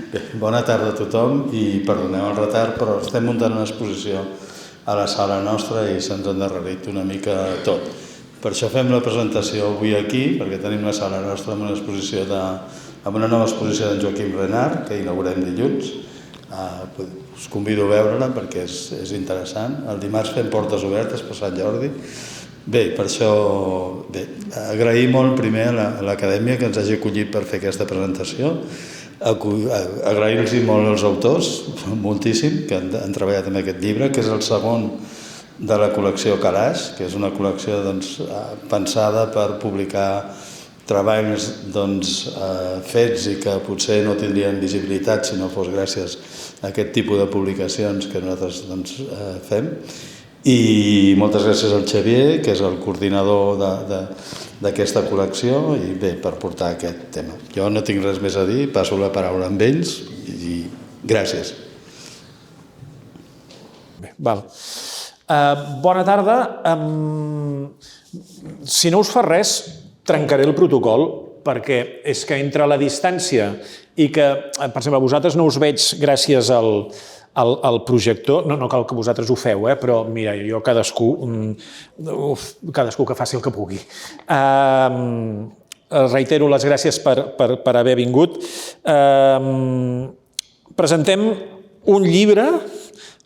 Bé, bona tarda a tothom i perdoneu el retard, però estem muntant una exposició a la sala nostra i se'ns ha endarrerit una mica tot. Per això fem la presentació avui aquí, perquè tenim la sala nostra amb una nova exposició d'en Joaquim Renart, que inaugurem dilluns. Us convido a veure-la perquè és interessant. El dimarts fem portes obertes per Sant Jordi. Bé, per això, agrair molt primer a l'Acadèmia que ens hagi acollit per fer aquesta presentació. Agrair-los molt als autors, moltíssim, que han treballat en aquest llibre, que és el segon de la col·lecció Calaix, que és una col·lecció pensada per publicar treballs fets i que potser no tindrien visibilitat si no fos gràcies a aquest tipus de publicacions que nosaltres fem. I moltes gràcies al Xavier, que és el coordinador d'aquesta col·lecció, i bé, per portar aquest tema. Jo no tinc res més a dir, passo la paraula amb ells i gràcies. Val. Bona tarda. Si no us fa res, trencaré el protocol, perquè és que entre la distància i que, per exemple, vosaltres no us veig gràcies al projector, no cal que vosaltres ho feu, però mira, jo cadascú que faci el que pugui. Reitero les gràcies per haver vingut. Presentem un llibre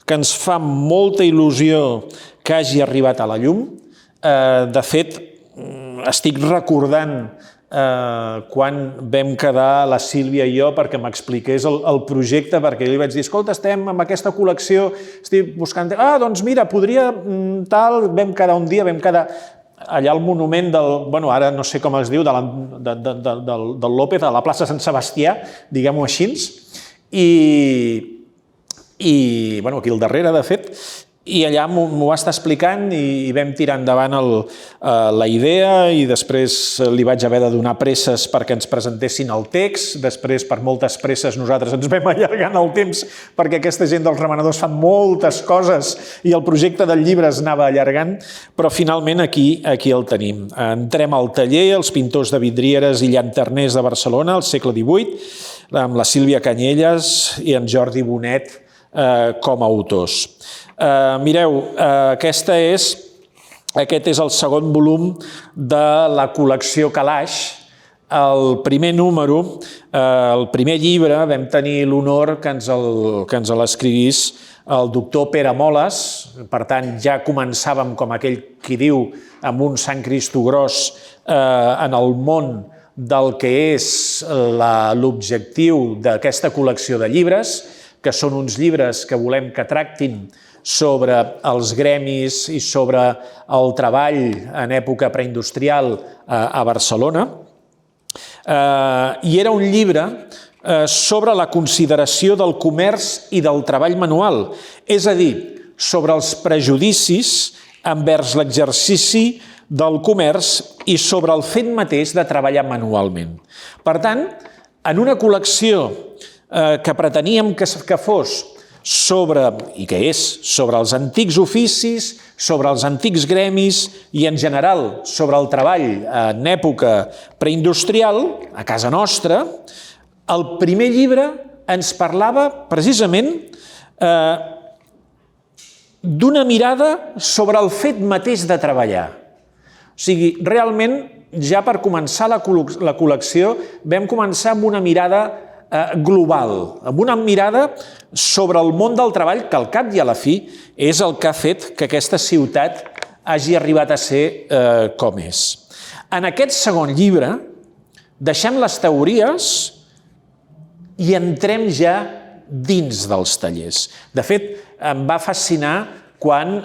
que ens fa molta il·lusió que hagi arribat a la llum. De fet, estic recordant quan vam quedar la Sílvia i jo perquè m'expliqués el projecte, perquè li vaig dir, escolta, estem amb aquesta col·lecció, estic buscant... doncs mira, podria tal... Vam quedar un dia, vam quedar allà al monument del... Bueno, ara no sé com es diu, del López, a la plaça Sant Sebastià, diguem-ho així, i bueno, aquí al darrere, de fet, i allà m'ho va estar explicant i vam tirar endavant la idea i després li vaig haver de donar presses perquè ens presentessin el text. Després, per moltes presses, nosaltres ens vam allargant el temps perquè aquesta gent dels remenadors fan moltes coses i el projecte del llibre es anava allargant, però finalment aquí el tenim. Entrem al taller, els pintors de vidrieres i llanterners de Barcelona, al segle XVIII, amb la Sílvia Canyelles i en Jordi Bonet com a autors. Mireu, aquest és el segon volum de la col·lecció Calaix. El primer número, el primer llibre, vam tenir l'honor que ens l'escrivís el doctor Pere Moles. Per tant, ja començàvem, com aquell qui diu, amb un Sant Cristo gros en el món del que és l'objectiu d'aquesta col·lecció de llibres, que són uns llibres que volem que tractin sobre els gremis i sobre el treball en època preindustrial a Barcelona. I era un llibre sobre la consideració del comerç i del treball manual, és a dir, sobre els prejudicis envers l'exercici del comerç i sobre el fet mateix de treballar manualment. Per tant, en una col·lecció que preteníem que fos sobre, i que és, sobre els antics oficis, sobre els antics gremis i, en general, sobre el treball en època preindustrial, a casa nostra, el primer llibre ens parlava, precisament, d'una mirada sobre el fet mateix de treballar. O sigui, realment, ja per començar la col·lecció, vam començar amb una mirada global, amb una mirada sobre el món del treball, que al cap i a la fi és el que ha fet que aquesta ciutat hagi arribat a ser com és. En aquest segon llibre deixem les teories i entrem ja dins dels tallers. De fet, em va fascinar quan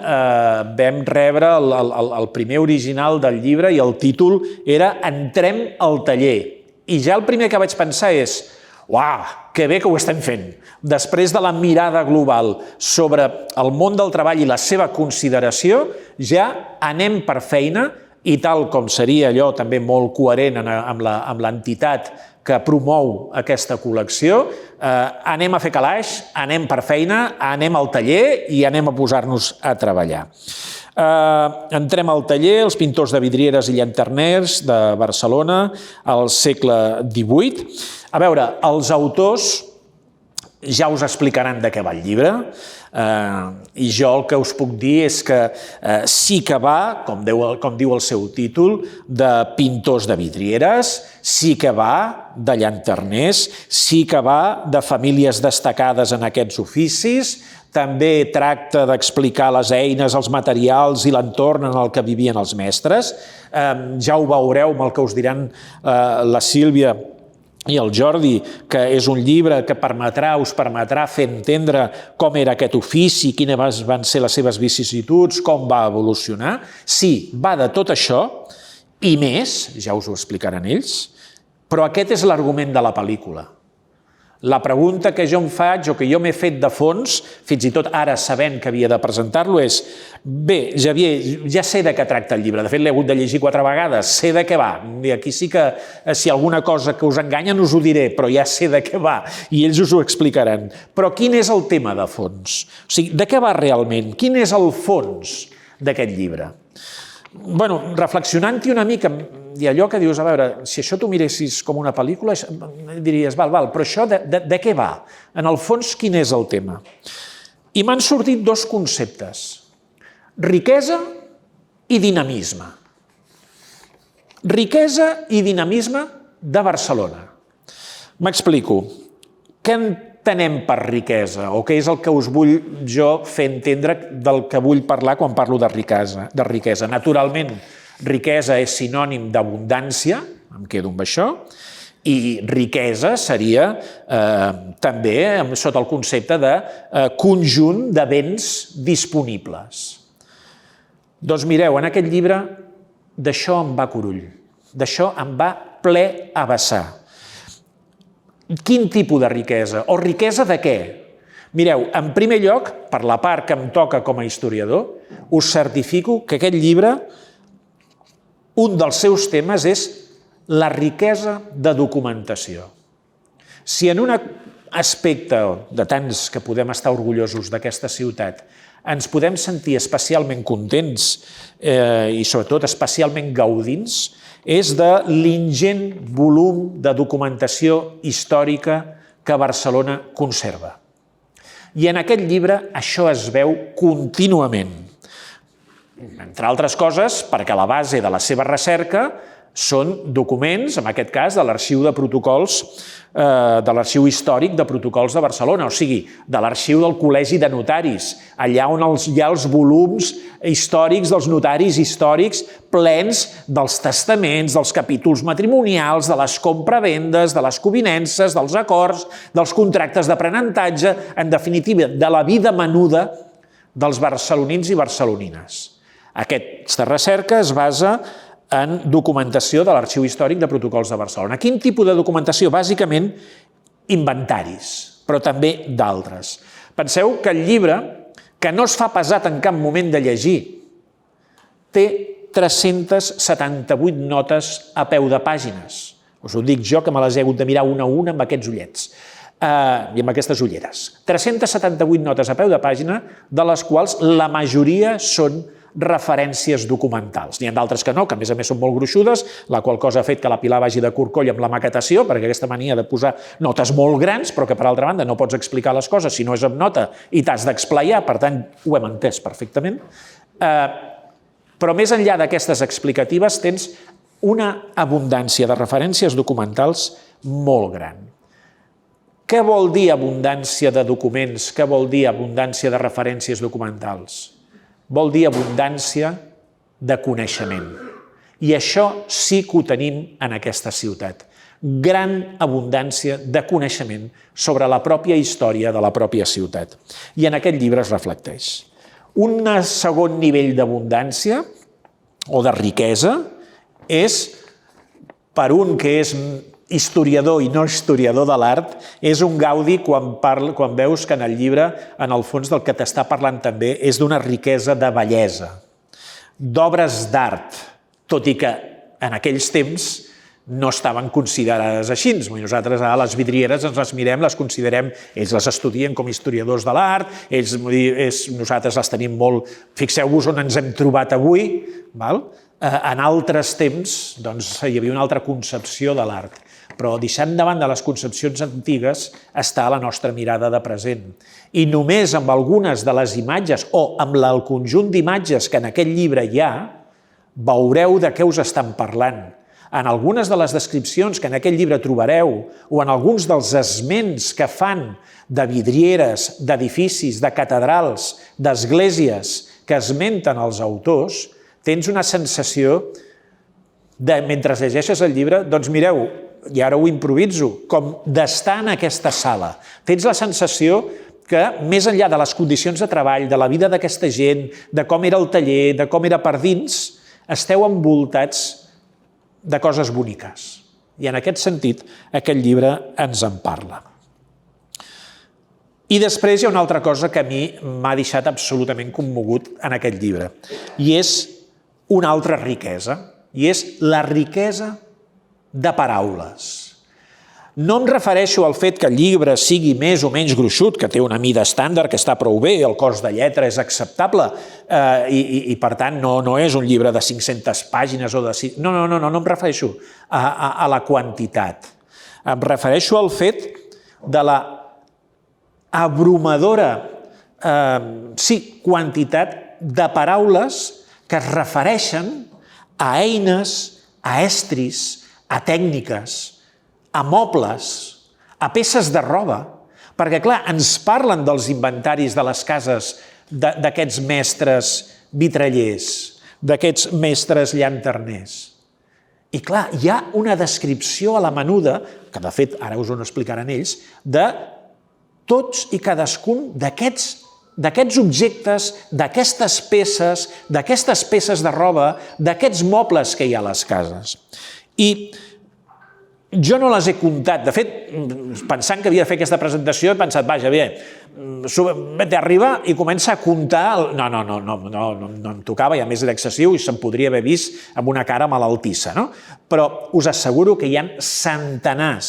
vam rebre el primer original del llibre i el títol era Entrem al taller. I ja el primer que vaig pensar és uau, que bé que ho estem fent. Després de la mirada global sobre el món del treball i la seva consideració, ja anem per feina i tal com seria allò també molt coherent amb l'entitat que promou aquesta col·lecció, anem a fer calaix, anem per feina, anem al taller i anem a posar-nos a treballar. Entrem al taller, els pintors de vidrieres i llanterners de Barcelona al segle XVIII. A veure, els autors ja us explicaran de què va el llibre, i jo el que us puc dir és que sí que va, com diu el seu títol, de pintors de vidrieres, sí que va de llanterners, sí que va de famílies destacades en aquests oficis, també tracta d'explicar les eines, els materials i l'entorn en el que vivien els mestres. Ja ho veureu amb el que us diran la Sílvia i el Jordi, que és un llibre que us permetrà fer entendre com era aquest ofici, quines van ser les seves vicissituds, com va evolucionar. Sí, va de tot això i més, ja us ho explicaran ells, però aquest és l'argument de la pel·lícula. La pregunta que jo em faig o que jo m'he fet de fons, fins i tot ara sabent que havia de presentar-lo, és: bé, Xavier, ja sé de què tracta el llibre, de fet l'he hagut de llegir 4 vegades, sé de què va, i aquí sí que si alguna cosa que us enganya no us ho diré, però ja sé de què va i ells us ho explicaran. Però quin és el tema de fons? O sigui, de què va realment? Quin és el fons d'aquest llibre? Bueno, reflexionant-hi una mica, i allò que dius, a veure, si això tu miressis com una pel·lícula, diries, val, però això de què va? En el fons, quin és el tema? I m'han sortit 2 conceptes: riquesa i dinamisme. Riquesa i dinamisme de Barcelona. M'explico. Què entenem per riquesa, o què és el que us vull jo fer entendre del que vull parlar quan parlo de riquesa? Naturalment, riquesa és sinònim d'abundància, em quedo amb això, i riquesa seria també sota el concepte de conjunt de béns disponibles. Doncs mireu, en aquest llibre d'això em va curull, d'això em va ple a vessar. Quin tipus de riquesa? O riquesa de què? Mireu, en primer lloc, per la part que em toca com a historiador, us certifico que aquest llibre, un dels seus temes és la riquesa de documentació. Si en un aspecte de tants que podem estar orgullosos d'aquesta ciutat ens podem sentir especialment contents i sobretot especialment gaudins, és de l'ingent volum de documentació històrica que Barcelona conserva. I en aquest llibre això es veu contínuament. Entre altres coses, perquè la base de la seva recerca són documents, en aquest cas, de l'arxiu de protocols, de l'arxiu històric de protocols de Barcelona, o sigui, de l'arxiu del Col·legi de Notaris, allà on hi ha els volums històrics dels notaris històrics plens dels testaments, dels capítols matrimonials, de les compravendes, de les covinences, dels acords, dels contractes d'aprenentatge, en definitiva, de la vida menuda dels barcelonins i barcelonines. Aquesta recerca es basa en documentació de l'Arxiu Històric de Protocols de Barcelona. Quin tipus de documentació? Bàsicament, inventaris, però també d'altres. Penseu que el llibre, que no es fa pesat en cap moment de llegir, té 378 notes a peu de pàgines. Us ho dic jo, que me les he hagut de mirar una a una amb aquests ullets i amb aquestes ulleres. 378 notes a peu de pàgina, de les quals la majoria són referències documentals. N'hi ha d'altres que no, que a més són molt gruixudes, la qual cosa ha fet que la Pilar vagi de corcoll amb la maquetació, perquè aquesta mania de posar notes molt grans, però que per altra banda no pots explicar les coses si no és amb nota i t'has d'explayar, per tant, ho hem entès perfectament. Però més enllà d'aquestes explicatives tens una abundància de referències documentals molt gran. Què vol dir abundància de documents? Què vol dir abundància de referències documentals? Vol dir abundància de coneixement. I això sí que ho tenim en aquesta ciutat. Gran abundància de coneixement sobre la pròpia història de la pròpia ciutat. I en aquest llibre es reflecteix. Un segon nivell d'abundància o de riquesa és, per un que és historiador i no historiador de l'art, és un gaudi quan veus que en el llibre, en el fons del que t'està parlant també, és d'una riquesa de bellesa, d'obres d'art, tot i que en aquells temps no estaven considerades així. Nosaltres a les vidrieres ens les mirem, les considerem, ells les estudien com historiadors de l'art, nosaltres les tenim molt... Fixeu-vos on ens hem trobat avui. En altres temps hi havia una altra concepció de l'art. però deixant de banda les concepcions antigues està la nostra mirada de present. I només amb algunes de les imatges o amb el conjunt d'imatges que en aquest llibre hi ha, veureu de què us estan parlant. En algunes de les descripcions que en aquest llibre trobareu o en alguns dels esments que fan de vidrieres, d'edificis, de catedrals, d'esglésies que esmenten els autors, tens una sensació de, mentre llegeixes el llibre, doncs mireu, i ara ho improviso, com d'estar en aquesta sala. Tens la sensació que, més enllà de les condicions de treball, de la vida d'aquesta gent, de com era el taller, de com era per dins, esteu envoltats de coses boniques. I en aquest sentit, aquest llibre ens en parla. I després hi ha una altra cosa que a mi m'ha deixat absolutament commogut en aquest llibre, i és una altra riquesa, i és la riquesa de paraules. No em refereixo al fet que el llibre sigui més o menys gruixut, que té una mida estàndard, que està prou bé, el cos de lletra és acceptable i per tant no és un llibre de 500 pàgines o de... No em refereixo a la quantitat. Em refereixo al fet de la abrumadora quantitat de paraules que es refereixen a eines, a estris, a tècniques, a mobles, a peces de roba, perquè, clar, ens parlen dels inventaris de les cases d'aquests mestres vitrallers, d'aquests mestres llanterners. I, clar, hi ha una descripció a la menuda, que de fet ara us ho explicaran ells, de tots i cadascun d'aquests objectes, d'aquestes peces de roba, d'aquests mobles que hi ha a les cases. I jo no les he comptat. De fet, pensant que havia de fer aquesta presentació, he pensat, vaja, bé, arriba i comença a comptar... No em tocava, i a més era excessiu i se'm podria haver vist amb una cara malaltissa, no? Però us asseguro que hi ha centenars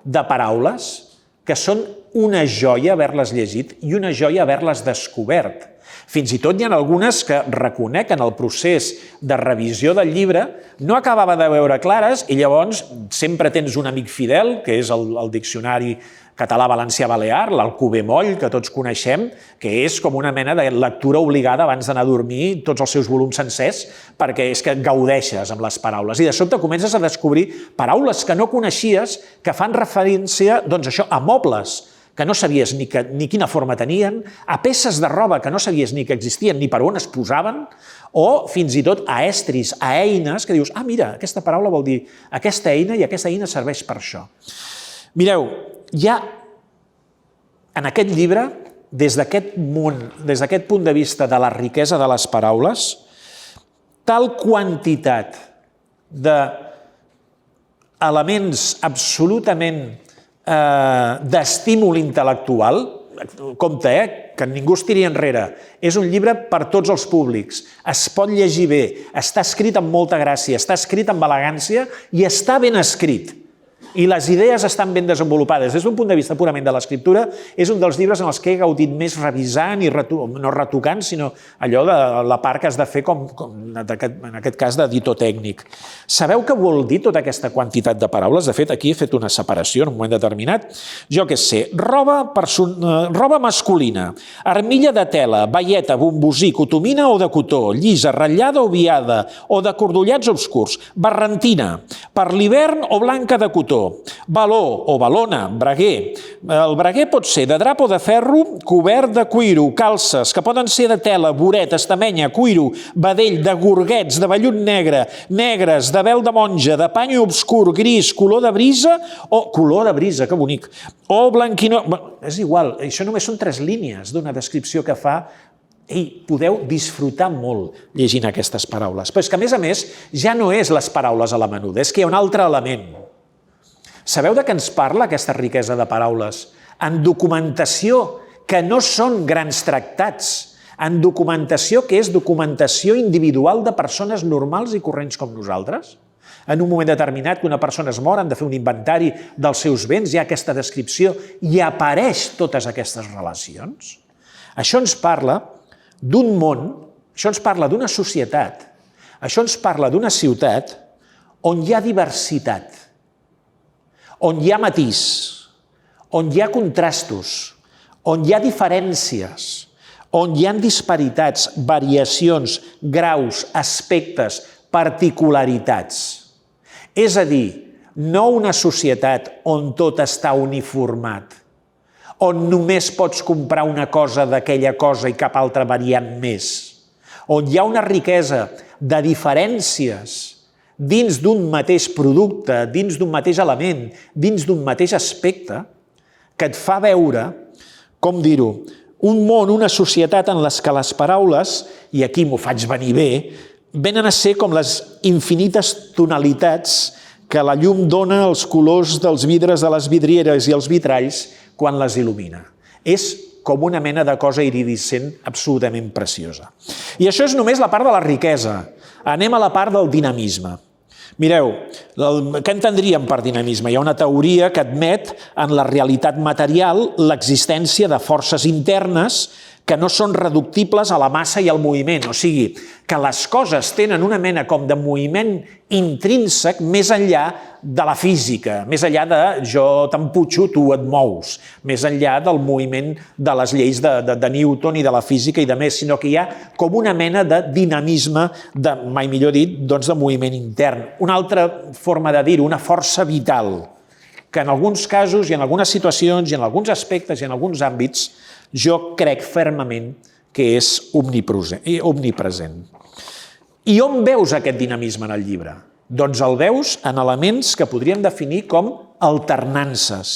de paraules que són una joia haver-les llegit i una joia haver-les descobert. Fins i tot hi ha algunes que reconec en el procés de revisió del llibre no acabava de veure clares i llavors sempre tens un amic fidel, que és el diccionari català-valencià-balear, l'Alcover Moll, que tots coneixem, que és com una mena de lectura obligada abans d'anar a dormir, tots els seus volums sencers, perquè és que gaudeixes amb les paraules. I de sobte comences a descobrir paraules que no coneixies que fan referència, doncs això, a mobles, que no sabies ni quina forma tenien, a peces de roba que no sabies ni que existien ni per on es posaven, o fins i tot a estris, a eines, que dius, mira, aquesta paraula vol dir aquesta eina i aquesta eina serveix per això. Mireu, hi ha en aquest llibre, des d'aquest punt de vista de la riquesa de les paraules, tal quantitat d'elements absolutament d'estímul intel·lectual, compte, que ningú es tiri enrere, és un llibre per tots els públics, es pot llegir bé, està escrit amb molta gràcia, està escrit amb elegància i està ben escrit. I les idees estan ben desenvolupades. Des d'un punt de vista purament de l'escriptura, és un dels llibres en els que he gaudit més revisant i no retocant, sinó allò de la part que has de fer, en aquest cas, d'editor tècnic. Sabeu què vol dir tota aquesta quantitat de paraules? De fet, aquí he fet una separació en un moment determinat. Jo què sé, roba masculina, armilla de tela, baieta, bombosí, cotomina o de cotó, llisa, ratllada o viada, o de cordollats obscurs, barrentina, per l'hivern o blanca de cotó, baló o balona, braguer. El braguer pot ser de drap o de ferro, cobert de cuiro, calces, que poden ser de tela, boret, estamenya, cuiro, vedell, de gorguets, de vellut negre, negres, de vel de monja, de pany obscur, gris, color de brisa, que bonic, o blanquinós. És igual, això només són 3 línies d'una descripció que fa. Podeu disfrutar molt llegint aquestes paraules. Però és que, a més, ja no és les paraules a la menuda, és que hi ha un altre element. Sabeu de què ens parla aquesta riquesa de paraules? En documentació que no són grans tractats, en documentació que és documentació individual de persones normals i corrents com nosaltres. En un moment determinat que una persona es mor, han de fer un inventari dels seus béns, hi ha aquesta descripció i apareix totes aquestes relacions. Això ens parla d'un món, això ens parla d'una societat, això ens parla d'una ciutat on hi ha diversitat. on hi ha matís, on hi ha contrastos, on hi ha diferències, on hi ha disparitats, variacions, graus, aspectes, particularitats. És a dir, no una societat on tot està uniformat, on només pots comprar una cosa d'aquella cosa i cap altra variant més, on hi ha una riquesa de diferències dins d'un mateix producte, dins d'un mateix element, dins d'un mateix aspecte, que et fa veure, com dir-ho, un món, una societat en les que les paraules, i aquí m'ho faig venir bé, venen a ser com les infinites tonalitats que la llum dona als colors dels vidres de les vidrieres i els vitralls quan les il·lumina. És com una mena de cosa iridescent absolutament preciosa. I això és només la part de la riquesa. Anem a la part del dinamisme. Mireu, què entendríem per dinamisme? Hi ha una teoria que admet en la realitat material l'existència de forces internes que no són reductibles a la massa i al moviment. O sigui, que les coses tenen una mena com de moviment intrínsec més enllà de la física, més enllà de jo t'emputxo, tu et mous, més enllà del moviment de les lleis de Newton i de la física i de més, sinó que hi ha com una mena de dinamisme, mai millor dit, doncs de moviment intern. Una altra forma de dir-ho, una força vital, que en alguns casos i en algunes situacions i en alguns aspectes i en alguns àmbits jo crec fermament que és omnipresent. I on veus aquest dinamisme en el llibre? Doncs el veus en elements que podríem definir com alternances.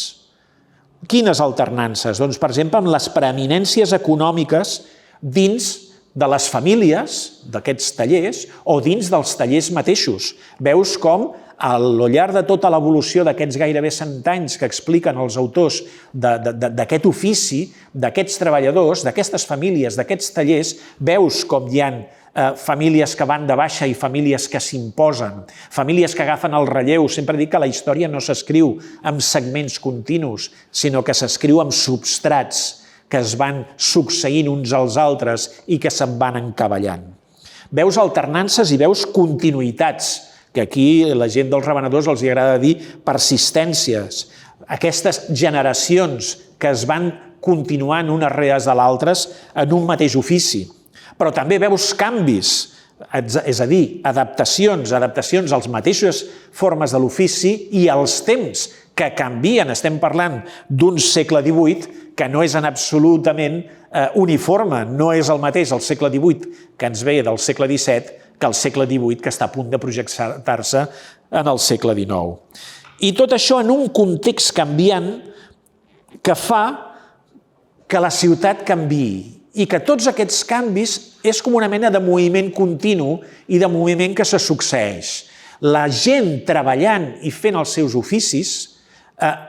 Quines alternances? Doncs, per exemple, amb les preeminències econòmiques dins de les famílies d'aquests tallers o dins dels tallers mateixos. Veus com al llarg de tota l'evolució d'aquests gairebé 100 anys que expliquen els autors d'aquest ofici, d'aquests treballadors, d'aquestes famílies, d'aquests tallers, veus com hi ha famílies que van de baixa i famílies que s'imposen, famílies que agafen el relleu. Sempre dic que la història no s'escriu amb segments continus, sinó que s'escriu amb substrats que es van succeint uns als altres i que se'n van encavallant. Veus alternances i veus continuïtats, que aquí la gent dels revenedors els agrada dir persistències, aquestes generacions que es van continuant unes rere de l'altres en un mateix ofici. Però també veus canvis, és a dir, adaptacions a les mateixes formes de l'ofici i als temps que canvien. Estem parlant d'un segle XVIII que no és en absolutament uniforme, no és el mateix el segle XVIII que ens ve del segle XVII que el segle XVIII que està a punt de projectar-se en el segle XIX. I tot això en un context canviant que fa que la ciutat canviï i que tots aquests canvis és com una mena de moviment continu i de moviment que se succeeix. La gent treballant i fent els seus oficis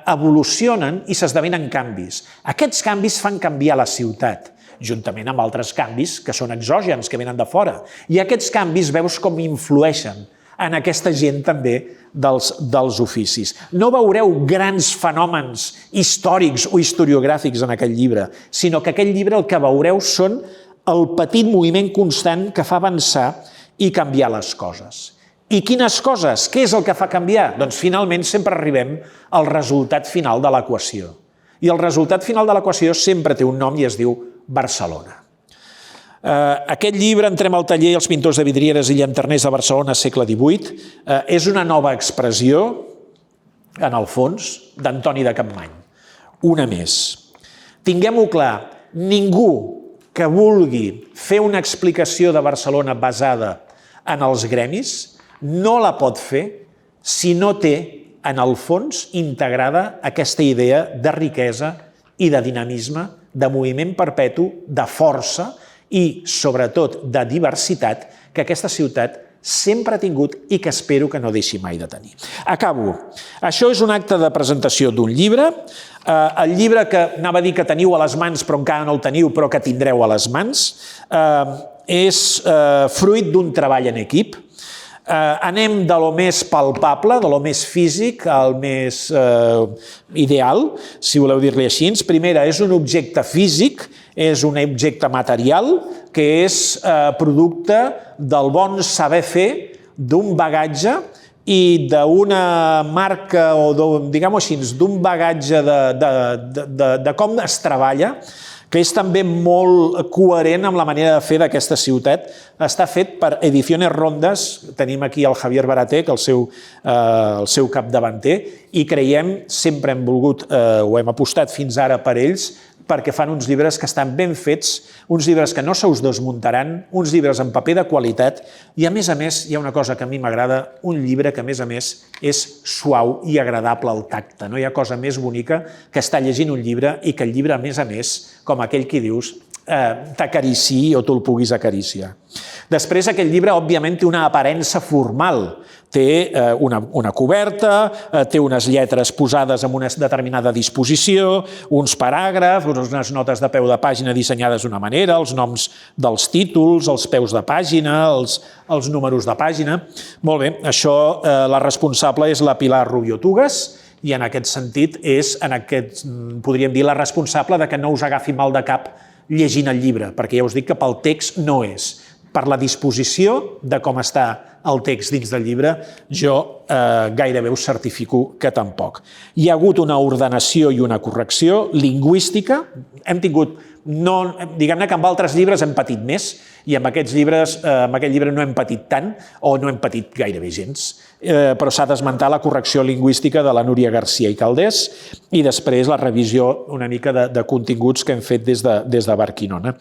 evolucionen i s'esdevenen canvis. Aquests canvis fan canviar la ciutat, juntament amb altres canvis que són exògens, que venen de fora. I aquests canvis veus com influeixen en aquesta gent també dels oficis. No veureu grans fenòmens històrics o historiogràfics en aquest llibre, sinó que aquest llibre el que veureu són el petit moviment constant que fa avançar i canviar les coses. I quines coses? Què és el que fa canviar? Doncs finalment sempre arribem al resultat final de l'equació. I el resultat final de l'equació sempre té un nom i es diu Barcelona. Aquest llibre, Entrem al taller, els pintors de vidrieres i llanterners de Barcelona, segle XVIII, és una nova expressió, en el fons, d'Antoni de Capmany. Una més. Tinguem-ho clar, ningú que vulgui fer una explicació de Barcelona basada en els gremis no la pot fer si no té, en el fons, integrada aquesta idea de riquesa i de dinamisme, de moviment perpetu, de força i, sobretot, de diversitat que aquesta ciutat sempre ha tingut i que espero que no deixi mai de tenir. Acabo. Això és un acte de presentació d'un llibre. El llibre que anava a dir que teniu a les mans, però encara no el teniu, però que tindreu a les mans, és fruit d'un treball en equip. Anem de lo més palpable, de lo més físic, al més ideal, si voleu dir-li així. Primera, és un objecte físic, és un objecte material, que és producte del bon saber fer, d'un bagatge i d'una marca o, diguem-ho així, d'un bagatge de com es treballa, que és també molt coherent amb la manera de fer d'aquesta ciutat. Està fet per Ediciones Rondas, tenim aquí el Javier Baratek, el seu capdavanter, i creiem, sempre hem volgut, o hem apostat fins ara per ells, perquè fan uns llibres que estan ben fets, uns llibres que no se us desmuntaran, uns llibres en paper de qualitat, i a més, hi ha una cosa que a mi m'agrada, un llibre que a més és suau i agradable al tacte. No hi ha cosa més bonica que estar llegint un llibre i que el llibre, a més, com aquell qui dius, t'acariciï o tu el puguis acariciar. Després, aquest llibre, òbviament, té una aparença formal. Té una coberta, té unes lletres posades en una determinada disposició, uns paràgrafs, unes notes de peu de pàgina dissenyades d'una manera, els noms dels títols, els peus de pàgina, els números de pàgina. Molt bé, això la responsable és la Pilar Rubio Tugas, i en aquest sentit és, podríem dir, la responsable de que no us agafi mal de cap llegint el llibre, perquè ja us dic que pel text no és. Per la disposició de com està el text dins del llibre, jo gairebé us certifico que tampoc. Hi ha hagut una ordenació i una correcció lingüística. Hem tingut, diguem-ne que amb altres llibres hem patit més, i amb aquest llibre no hem patit tant, o no hem patit gairebé gens, però s'ha d'esmentar la correcció lingüística de la Núria García i Caldés, i després la revisió una mica de continguts que hem fet des de Barquinona.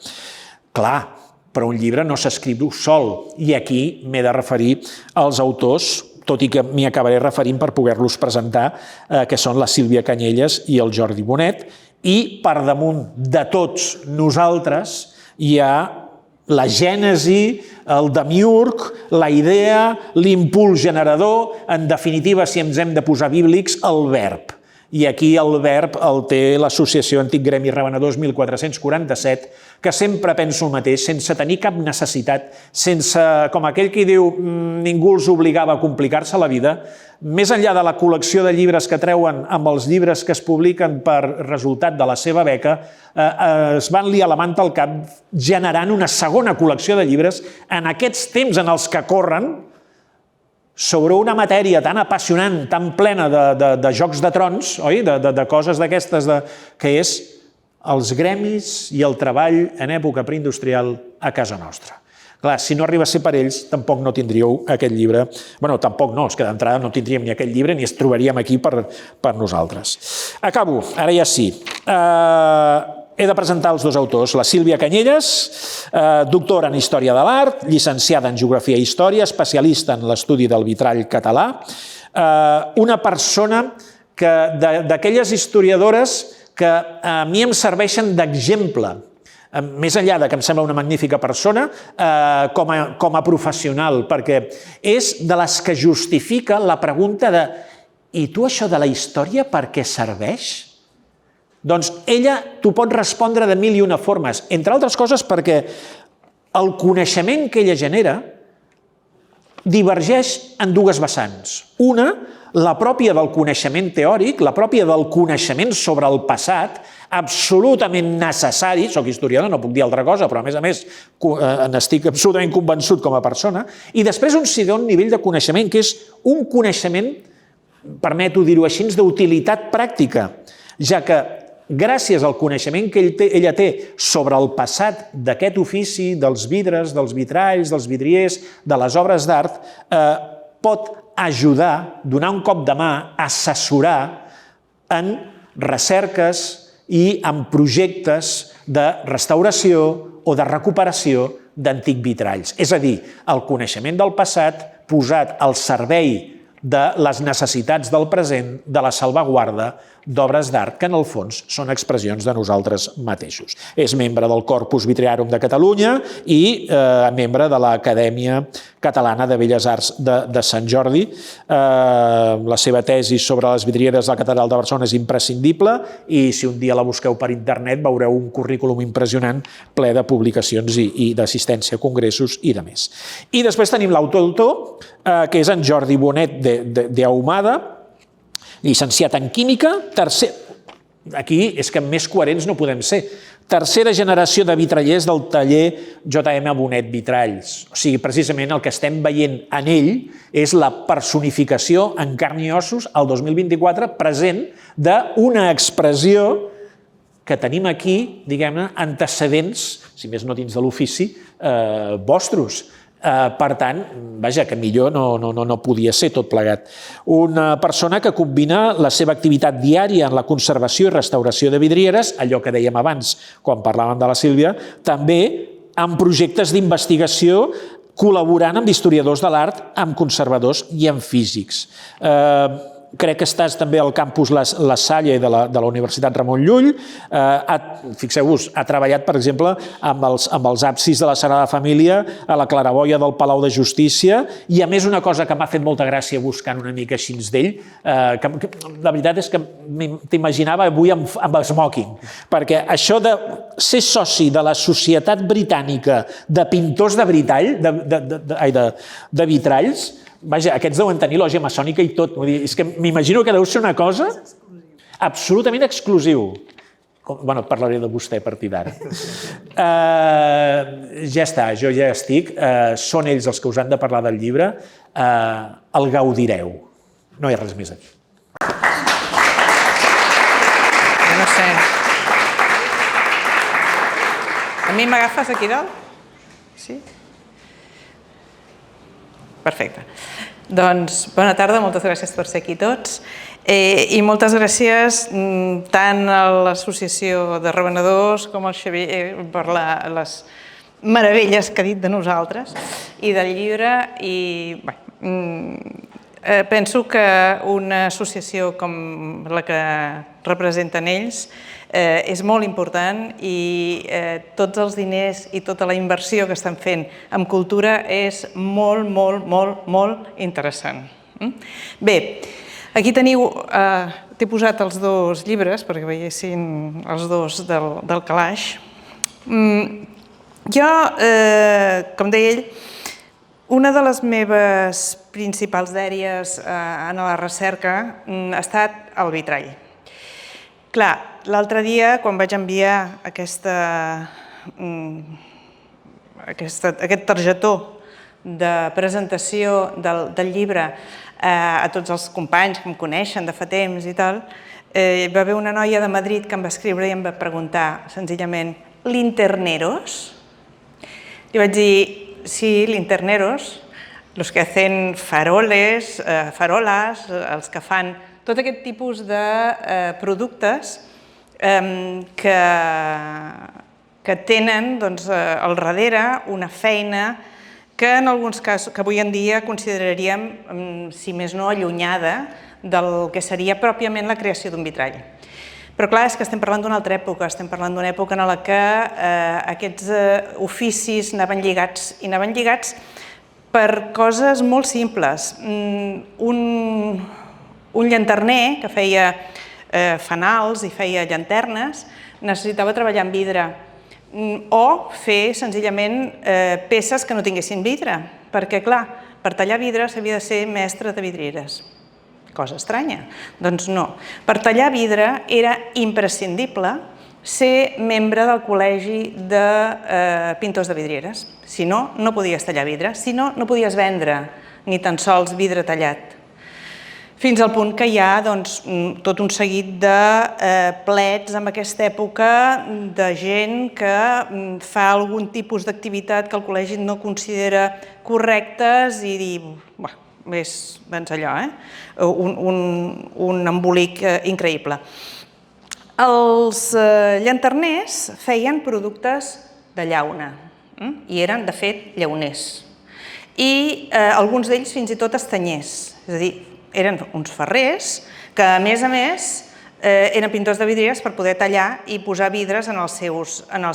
Clar, però un llibre no s'escriu sol, i aquí m'he de referir als autors, tot i que m'hi acabaré referint per poder-los presentar, que són la Sílvia Canyelles i el Jordi Bonet, i per damunt de tots nosaltres hi ha la gènesi, el demiurg, la idea, l'impuls generador, en definitiva, si ens hem de posar bíblics, el verb. I aquí el verb el té l'Associació Antic Gremi Revenedors 1447, que sempre penso el mateix, sense tenir cap necessitat, sense, com aquell qui diu, ningú els obligava a complicar-se la vida, més enllà de la col·lecció de llibres que treuen amb els llibres que es publiquen per resultat de la seva beca, es van liar la manta al cap generant una segona col·lecció de llibres en aquests temps en els que corren, sobre una matèria tan apassionant, tan plena de jocs de trons, oi? De coses d'aquestes, que és els gremis i el treball en època preindustrial a casa nostra. Clar, si no arriba a ser per ells, tampoc no tindríeu aquest llibre. Bé, tampoc no, és que d'entrada no tindríem ni aquest llibre ni es trobaríem aquí per nosaltres. Acabo, ara ja sí. He de presentar els dos autors, la Sílvia Canyelles, doctora en Història de l'Art, llicenciada en Geografia i Història, especialista en l'estudi del vitrall català, una persona d'aquelles historiadores que a mi em serveixen d'exemple, més enllà que em sembla una magnífica persona, com a professional, perquè és de les que justifica la pregunta de «I tu això de la història per què serveix?» Doncs ella t'ho pot respondre de mil i una formes, entre altres coses perquè el coneixement que ella genera divergeix en dues vessants. Una, la pròpia del coneixement teòric, la pròpia del coneixement sobre el passat, absolutament necessari, soc historiador, no puc dir altra cosa, però a més n'estic absolutament convençut com a persona, i després un segon nivell de coneixement, que és un coneixement, permeto dir-ho així, d'utilitat pràctica, ja que gràcies al coneixement que ella té sobre el passat d'aquest ofici, dels vidres, dels vitralls, dels vidriers, de les obres d'art, pot ajudar, donar un cop de mà, assessorar en recerques i en projectes de restauració o de recuperació d'antics vitralls. És a dir, el coneixement del passat posat al servei de les necessitats del present, de la salvaguarda d'obres d'art que en el fons són expressions de nosaltres mateixos. És membre del Corpus Vitriarum de Catalunya i membre de l'Acadèmia Catalana de Belles Arts de Sant Jordi. La seva tesi sobre les vidrieres de la Catedral de Barcelona és imprescindible i si un dia la busqueu per internet veureu un currículum impressionant ple de publicacions i d'assistència a congressos i de més. I després tenim l'autor, que és en Jordi Bonet d'Ahumada, llicenciat en Química, aquí és que més coherents no podem ser. Tercera generació de vitrallers del taller J.M. Bonet Vitralls. O sigui, precisament el que estem veient en ell és la personificació en carn i ossos al 2024 present d'una expressió que tenim aquí, diguem-ne, antecedents, si més no dins de l'ofici, vostres. Per tant, vaja, que millor no podia ser tot plegat. Una persona que combina la seva activitat diària en la conservació i restauració de vidrieres, allò que dèiem abans quan parlàvem de la Sílvia, també amb projectes d'investigació col·laborant amb historiadors de l'art, amb conservadors i amb físics. Crec que estàs també al campus La Salle de la Universitat Ramon Llull. Fixeu-vos, ha treballat, per exemple, amb els absis de la Sagrada Família a la claraboia del Palau de Justícia i, a més, una cosa que m'ha fet molta gràcia buscant una mica així d'ell, que la veritat és que t'imaginava avui amb smoking, perquè això de ser soci de la Societat Britànica de Pintors de Vitralls, vaja, aquests deuen tenir lògia maçònica i tot. És que m'imagino que deu ser una cosa absolutament exclusiu. Bé, parlaré de vostè a partir d'ara. Ja està, jo ja estic. Són ells els que us han de parlar del llibre. El gaudireu. No hi ha res més aquí. No sé. A mi m'agafes aquí dalt? Sí? Perfecte. Doncs, bona tarda, moltes gràcies per ser aquí tots i moltes gràcies tant a l'Associació de Revenedors com al Xavier per les meravelles que ha dit de nosaltres i del llibre. I penso que una associació com la que representen ells és molt important i tots els diners i tota la inversió que estan fent en cultura és molt, molt, molt, molt interessant. Bé, aquí teniu, t'he posat els dos llibres perquè veiessin els dos del calaix. Jo, com deia ell, una de les meves principals dèries en la recerca ha estat el vitrall. Clar, l'altre dia, quan vaig enviar aquest targetó de presentació del llibre a tots els companys que em coneixen de fa temps i tal, hi va haver una noia de Madrid que em va escriure i em va preguntar senzillament «Linterneros?» I vaig dir «Sí, linterneros, los que hacen faroles, farolas, els que fan tot aquest tipus de productes que tenen al darrere una feina que en alguns casos, que avui en dia consideraríem, si més no, allunyada del que seria pròpiament la creació d'un vitrall. Però clar, és que estem parlant d'una altra època, estem parlant d'una època en la que aquests oficis anaven lligats per coses molt simples. Un llanterner que feia fanals i feia llanternes necessitava treballar amb vidre o fer senzillament peces que no tinguessin vidre, perquè clar, per tallar vidre s'havia de ser mestre de vidrieres. Cosa estranya. Doncs no. Per tallar vidre era imprescindible ser membre del Col·legi de Pintors de Vidrieres. Si no, no podies tallar vidre. Si no, no podies vendre ni tan sols vidre tallat. Fins al punt que hi ha tot un seguit de plets en aquesta època de gent que fa algun tipus d'activitat que el col·legi no considera correctes i dir, és allò, un embolic increïble. Els llanterners feien productes de llauna i eren, de fet, llauners. I alguns d'ells fins i tot estanyers, és a dir, eren uns ferrers que, a més, eren pintors de vidrieres per poder tallar i posar vidres en les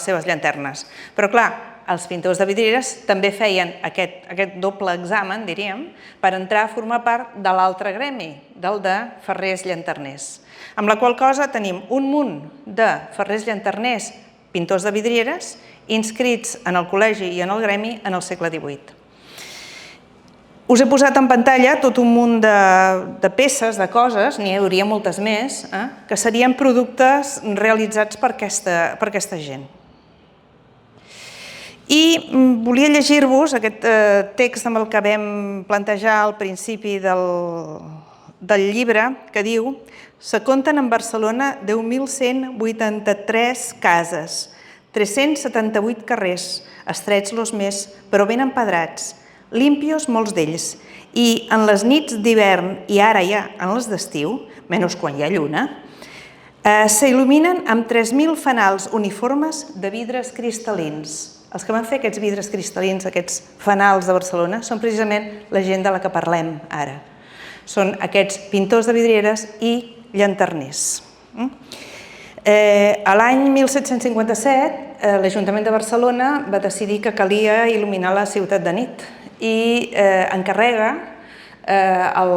seves llanternes. Però, clar, els pintors de vidrieres també feien aquest doble examen, diríem, per entrar a formar part de l'altre gremi, del de ferrers llanterners. Amb la qual cosa tenim un munt de ferrers llanterners, pintors de vidrieres, inscrits en el col·legi i en el gremi en el segle XVIII. Us he posat en pantalla tot un munt de peces, de coses, n'hi hauria moltes més, que serien productes realitzats per aquesta gent. I volia llegir-vos aquest text amb el que vam plantejar al principi del llibre, que diu: se compten en Barcelona 10.183 cases, 378 carrers, estrets los més, però ben empedrats, límpios molts d'ells, i en les nits d'hivern i ara ja en les d'estiu, menys quan hi ha lluna, s'il·luminen amb 3.000 fanals uniformes de vidres cristal·lins. Els que van fer aquests vidres cristal·lins, aquests fanals de Barcelona, són precisament la gent de la que parlem ara. Són aquests pintors de vidrieres i llanterners. A l'any 1757, l'Ajuntament de Barcelona va decidir que calia il·luminar la ciutat de nit i encarrega al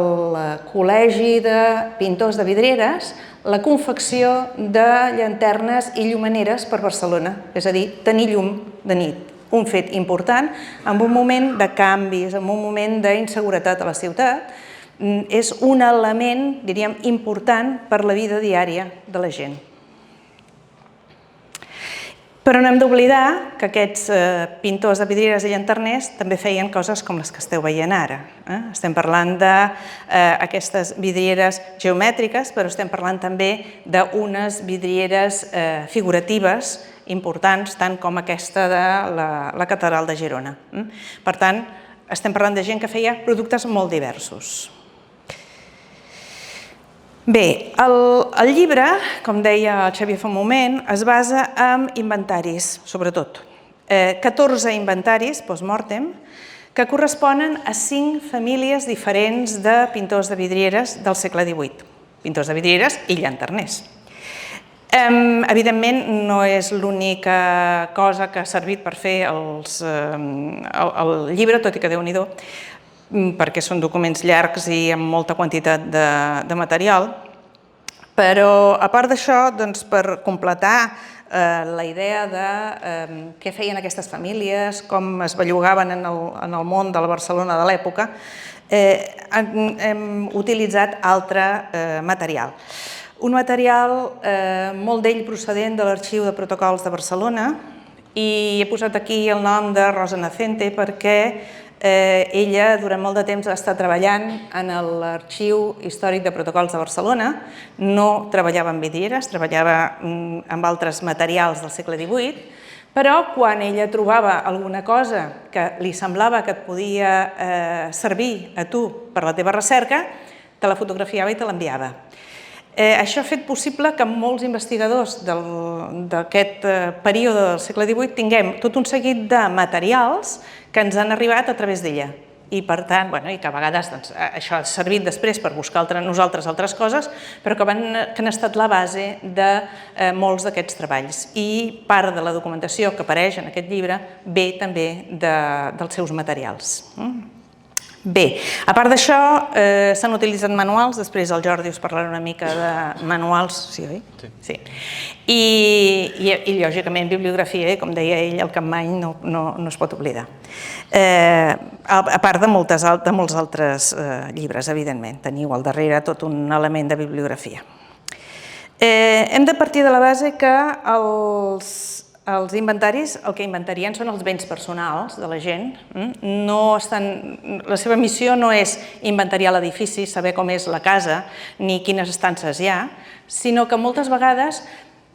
Col·legi de Pintors de Vidrieres la confecció de llanternes i llumaneres per Barcelona, és a dir, tenir llum de nit. Un fet important, en un moment de canvis, en un moment d'inseguretat a la ciutat, és un element, diríem, important per la vida diària de la gent. Però no hem d'oblidar que aquests pintors de vidrieres i llanterners també feien coses com les que esteu veient ara. Estem parlant d'aquestes vidrieres geomètriques, però estem parlant també d'unes vidrieres figuratives importants, tant com aquesta de la Catedral de Girona. Per tant, estem parlant de gent que feia productes molt diversos. Bé, el llibre, com deia el Xavier fa un moment, es basa en inventaris, sobretot. 14 inventaris post-mortem que corresponen a 5 famílies diferents de pintors de vidrieres del segle XVIII. Pintors de vidrieres i llanterners. Evidentment, no és l'única cosa que ha servit per fer el llibre, tot i que Déu-n'hi-do, perquè són documents llargs i amb molta quantitat de material. Però, a part d'això, per completar la idea de què feien aquestes famílies, com es bellugaven en el món de la Barcelona de l'època, hem utilitzat altre material. Un material molt d'ell procedent de l'Arxiu de Protocols de Barcelona, i he posat aquí el nom de Rosa Nacente perquè ella durant molt de temps va estar treballant en l'Arxiu Històric de Protocols de Barcelona. No treballava en vidrieres, treballava amb altres materials del segle XVIII, però quan ella trobava alguna cosa que li semblava que et podia servir a tu per la teva recerca, te la fotografiava i te l'enviava. Això ha fet possible que molts investigadors d'aquest període del segle XVIII tinguem tot un seguit de materials que ens han arribat a través d'ella. I per tant, i que a vegades això ha servit després per buscar nosaltres altres coses, però que han estat la base de molts d'aquests treballs. I part de la documentació que apareix en aquest llibre ve també dels seus materials. Bé, a part d'això, s'han utilitzat manuals, després el Jordi us parlarà una mica de manuals, sí, oi? Sí. I lògicament, bibliografia, com deia ell, el Capmany no es pot oblidar. A part de molts altres llibres, evidentment. Teniu al darrere tot un element de bibliografia. Hem de partir de la base que els inventaris el que inventarien són els béns personals de la gent. La seva missió no és inventariar l'edifici, saber com és la casa, ni quines estances hi ha, sinó que moltes vegades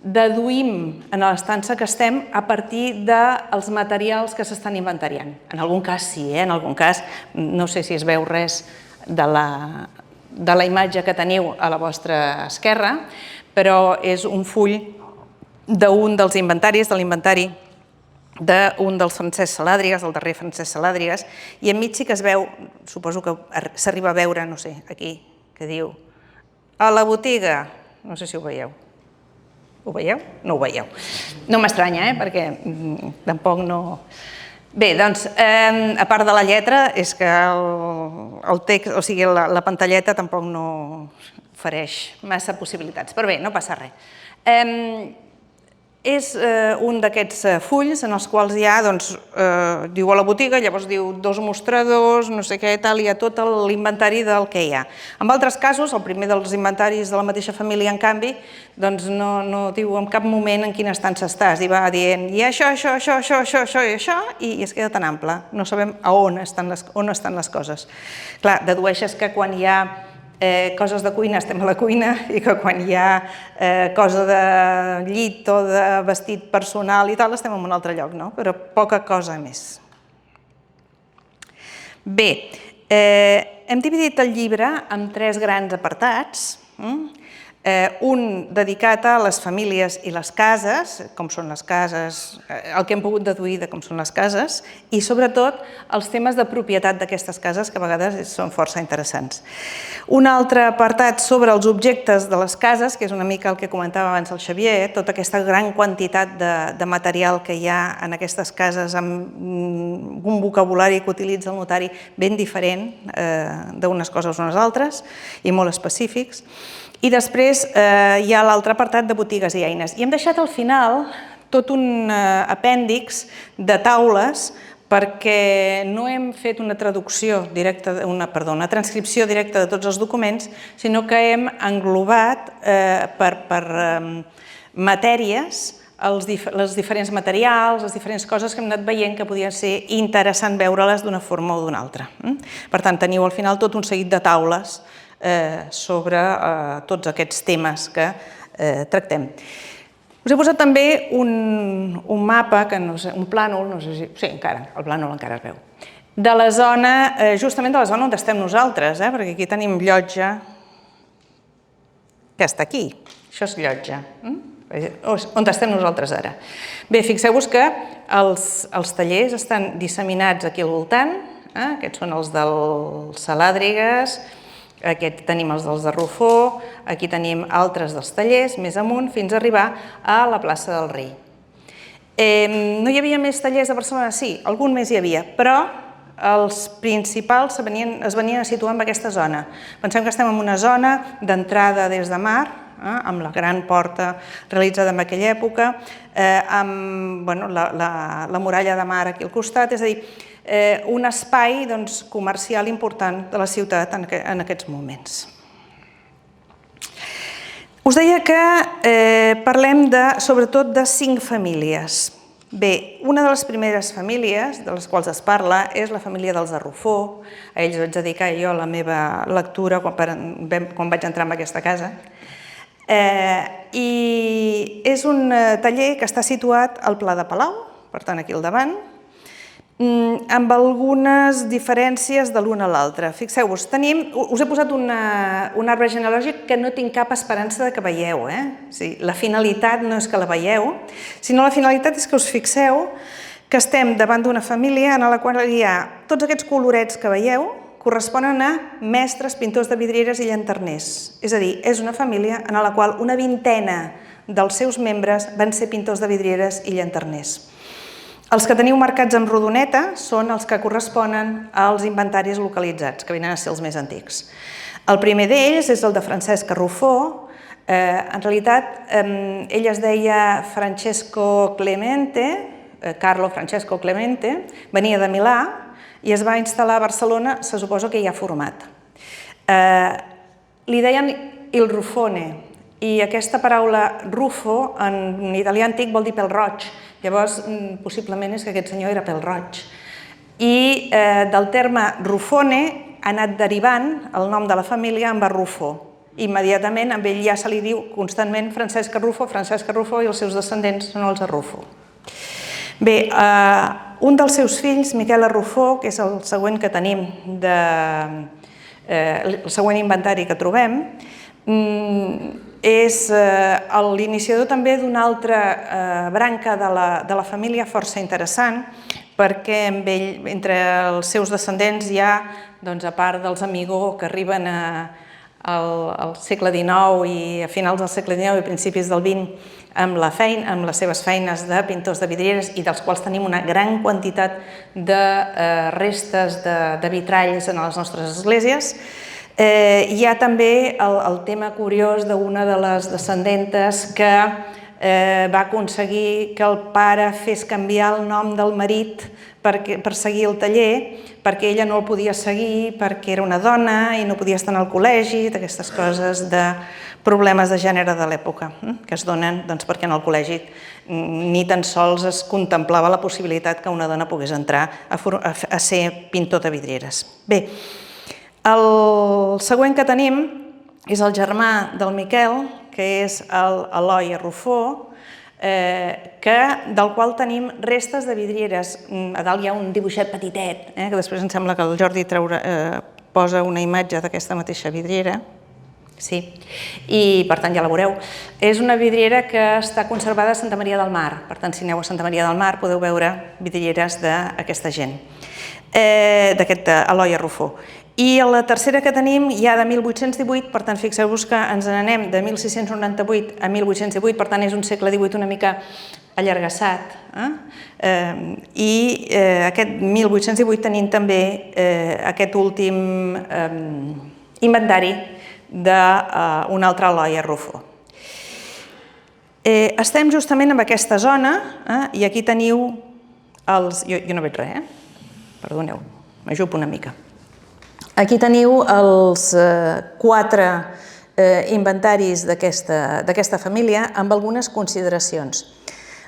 deduïm en l'estança que estem a partir dels materials que s'estan inventariant. En algun cas sí, en algun cas no sé si es veu res de la imatge que teniu a la vostra esquerra, però és un full d'un dels inventaris, de l'inventari d'un dels Francesc Salàdrigues, el darrer Francesc Salàdrigues, i enmig sí que es veu, suposo que s'arriba a veure, no sé, aquí, que diu a la botiga, no sé si ho veieu. Ho veieu? No ho veieu. No m'estranya, perquè tampoc no... Bé, doncs, a part de la lletra, és que el text, o sigui, la pantalleta tampoc no ofereix massa possibilitats, però bé, no passa res. és un d'aquests fulls en els quals hi ha, doncs, diu a la botiga, llavors diu 2 mostradors, no sé què, tal, hi ha tot l'inventari del que hi ha. En altres casos, el primer dels inventaris de la mateixa família, en canvi, doncs no diu en cap moment en quina estança estàs, i va dient, hi ha això i això, i es queda tan ample. No sabem on estan les coses. Clar, dedueixes que quan hi ha coses de cuina estem a la cuina i que quan hi ha cosa de llit o de vestit personal i tal estem en un altre lloc, no? Però poca cosa més. Bé, hem dividit el llibre en 3 grans apartats. Un dedicat a les famílies i les cases, com són les cases, el que hem pogut deduir de com són les cases, i sobretot els temes de propietat d'aquestes cases, que a vegades són força interessants. Un altre apartat sobre els objectes de les cases, que és una mica el que comentava abans el Xavier, tota aquesta gran quantitat de material que hi ha en aquestes cases amb un vocabulari que utilitza el notari ben diferent d'unes coses a unes altres i molt específics. I després hi ha l'altre apartat de botigues i eines. I hem deixat al final tot un apèndix de taules perquè no hem fet una traducció directa, una transcripció directa de tots els documents, sinó que hem englobat per matèries els diferents materials, les diferents coses que hem anat veient que podia ser interessant veure-les d'una forma o d'una altra. Per tant, teniu al final tot un seguit de taules sobre tots aquests temes que tractem. Us he posat també un mapa, un plànol, no sé si... Sí, encara, el plànol encara es veu. De la zona, justament de la zona on estem nosaltres, perquè aquí tenim Llotja, que està aquí. Això és Llotja, on estem nosaltres ara. Bé, fixeu-vos que els tallers estan disseminats aquí al voltant, aquests són els del Salàdrigues, aquí tenim els dels de Rufó, aquí tenim altres dels tallers, més amunt, fins a arribar a la plaça del Rei. No hi havia més tallers a Barcelona? Sí, algun més hi havia, però els principals es venien a situar en aquesta zona. Pensem que estem en una zona d'entrada des de mar, amb la gran porta realitzada en aquella època, amb la muralla de mar aquí al costat, és a dir, un espai comercial important de la ciutat en aquests moments. Us deia que parlem sobretot de 5 famílies. Bé, una de les primeres famílies de les quals es parla és la família dels de Rufó. A ells vaig dedicar jo la meva lectura quan vaig entrar en aquesta casa. I és un taller que està situat al Pla de Palau, per tant aquí al davant, amb algunes diferències de l'un a l'altre. Fixeu-vos, us he posat un arbre genealògic que no tinc cap esperança que veieu. La finalitat no és que la veieu, sinó la finalitat és que us fixeu que estem davant d'una família en la qual hi ha tots aquests colorets que veieu corresponen a mestres, pintors de vidrieres i llanterners. És a dir, és una família en la qual una vintena dels seus membres van ser pintors de vidrieres i llanterners. Els que teniu marcats amb rodoneta són els que corresponen als inventaris localitzats, que venen a ser els més antics. El primer d'ells és el de Francesca Rufó. En realitat, ell es deia Francesco Clemente, Carlo Francesco Clemente, venia de Milà i es va instal·lar a Barcelona, se suposa que ja format. Li deien il Rufone, i aquesta paraula rufo en italià antic vol dir pèl roig. Llavors, possiblement és que aquest senyor era pèl roig. I del terme rufone ha anat derivant el nom de la família amb Rufo. Immediatament, amb ell ja se li diu constantment Francesca Rufo, i els seus descendents són els de Rufo. Bé, un dels seus fills, Miquel Rufó, que és el següent que tenim, el següent inventari que trobem, és l'iniciador també d'una altra branca de la família força interessant, perquè entre els seus descendents hi ha, a part dels Amigó que arriben al segle XIX i a finals del segle XIX i principis del XX amb les seves feines de pintors de vidrieres i dels quals tenim una gran quantitat de restes de vitralls en les nostres esglésies. Hi ha també el tema curiós d'una de les descendentes que va aconseguir que el pare fes canviar el nom del marit per seguir el taller, perquè ella no el podia seguir, perquè era una dona i no podia estar al col·legi, d'aquestes coses de problemes de gènere de l'època, que es donen perquè en el col·legi ni tan sols es contemplava la possibilitat que una dona pogués entrar a ser pintor de vidrieres. Bé, el següent que tenim és el germà del Miquel, que és l'Eloi Rufó, del qual tenim restes de vidrieres. A dalt hi ha un dibuixet petitet, que després em sembla que el Jordi posa una imatge d'aquesta mateixa vidriera. Sí, i per tant ja la veureu. És una vidriera que està conservada a Santa Maria del Mar. Per tant, si aneu a Santa Maria del Mar podeu veure vidrieres d'aquesta gent, d'aquest Eloi Rufó. I la tercera que tenim ja de 1818, per tant, fixeu-vos que ens n'anem de 1698 a 1818, per tant, és un segle XVIII una mica allargassat. I aquest 1818 tenim també aquest últim inventari d'un altre Eloi Rufó. Estem justament en aquesta zona i aquí teniu els... Jo no veig res, perdoneu, m'ajupo una mica. Aquí teniu els 4 inventaris d'aquesta família amb algunes consideracions.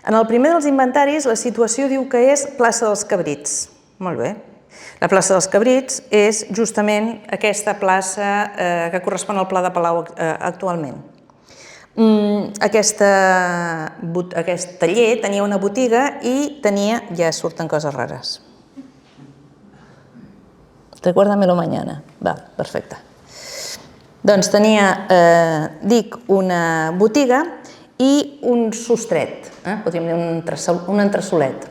En el primer dels inventaris la situació diu que és plaça dels Cabrits. Molt bé. La plaça dels Cabrits és justament aquesta plaça que correspon al Pla de Palau actualment. Aquest taller tenia una botiga i tenia... Ja surten coses rares. Recuérdamelo mañana. Va, perfecte. Doncs tenia, dic, una botiga i un sostret, podríem dir un entressolet.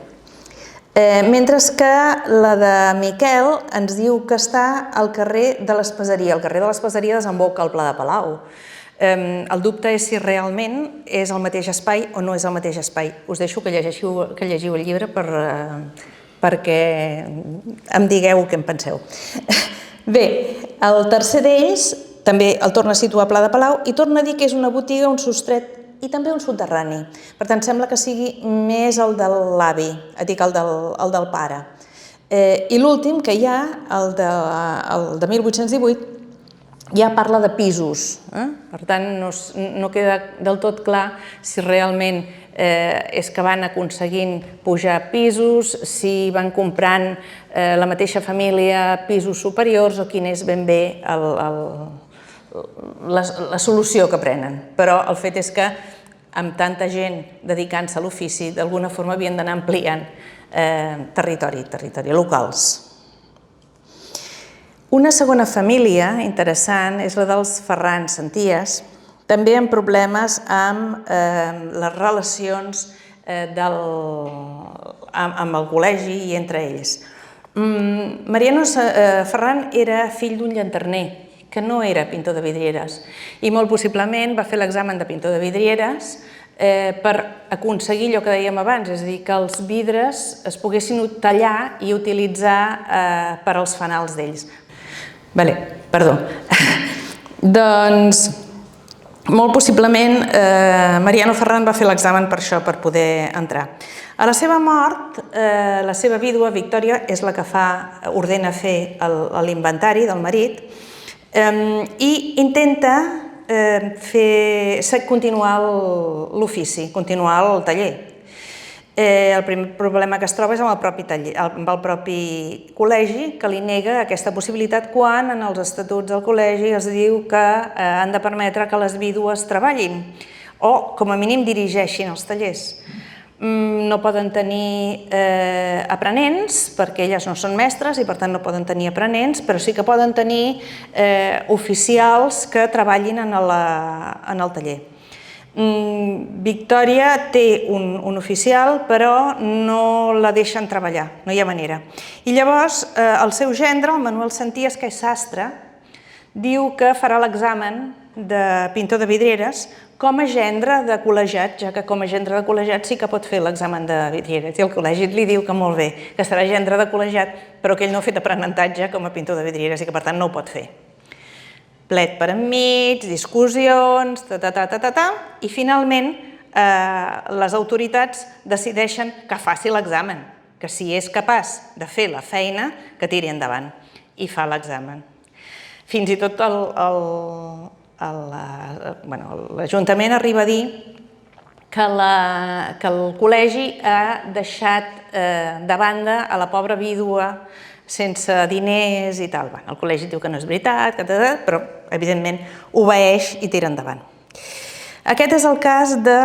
Mentre que la de Miquel ens diu que està al carrer de l'Espeseria. El carrer de l'Espeseria desemboca al Pla de Palau. El dubte és si realment és el mateix espai o no és el mateix espai. Us deixo que llegiu el llibre perquè em digueu què en penseu. Bé, el tercer d'ells també el torna a situar a Pla de Palau i torna a dir que és una botiga, un sostret i també un soterrani. Per tant, sembla que sigui més el de l'avi, dic el del pare. I l'últim que hi ha, el de 1818, ja parla de pisos. Per tant, no queda del tot clar si realment és que van aconseguint pujar pisos, si van comprant la mateixa família pisos superiors o quin és ben bé la solució que prenen. Però el fet és que amb tanta gent dedicant-se a l'ofici, d'alguna forma havien d'anar ampliant territori locals. Una segona família interessant és la dels Ferran Senties, també amb problemes amb les relacions amb el col·legi i entre ells. Mariano Ferran era fill d'un llanterner, que no era pintor de vidrieres, i molt possiblement va fer l'examen de pintor de vidrieres per aconseguir allò que dèiem abans, és a dir, que els vidres es poguessin tallar i utilitzar per als fanals d'ells. Perdó. Doncs, molt possiblement, Mariano Ferran va fer l'examen per això, per poder entrar. A la seva mort, la seva vídua, Victòria, és la que ordena fer l'inventari del marit i intenta continuar l'ofici, continuar el taller. El primer problema que es troba és amb el propi col·legi, que li nega aquesta possibilitat quan en els estatuts del col·legi es diu que han de permetre que les vídues treballin o, com a mínim, dirigeixin els tallers. No poden tenir aprenents, perquè elles no són mestres i per tant no poden tenir aprenents, però sí que poden tenir oficials que treballin en el taller. Victòria té un oficial, però no la deixen treballar, no hi ha manera. I llavors el seu gendre, el Manuel Senties, que és sastre, diu que farà l'examen de pintor de vidrieres com a gendre de col·legiat, ja que com a gendre de col·legiat sí que pot fer l'examen de vidrieres. I el col·legi li diu que molt bé, que serà gendre de col·legiat, però que ell no ha fet aprenentatge com a pintor de vidrieres i que per tant no ho pot fer. Plet per enmig, discussions, i finalment les autoritats decideixen que faci l'examen, que si és capaç de fer la feina, que tiri endavant i fa l'examen. Fins i tot l'Ajuntament arriba a dir que el col·legi ha deixat de banda a la pobra vídua sense diners i tal. El col·legi diu que no és veritat, però evidentment obeeix i tira endavant. Aquest és el cas de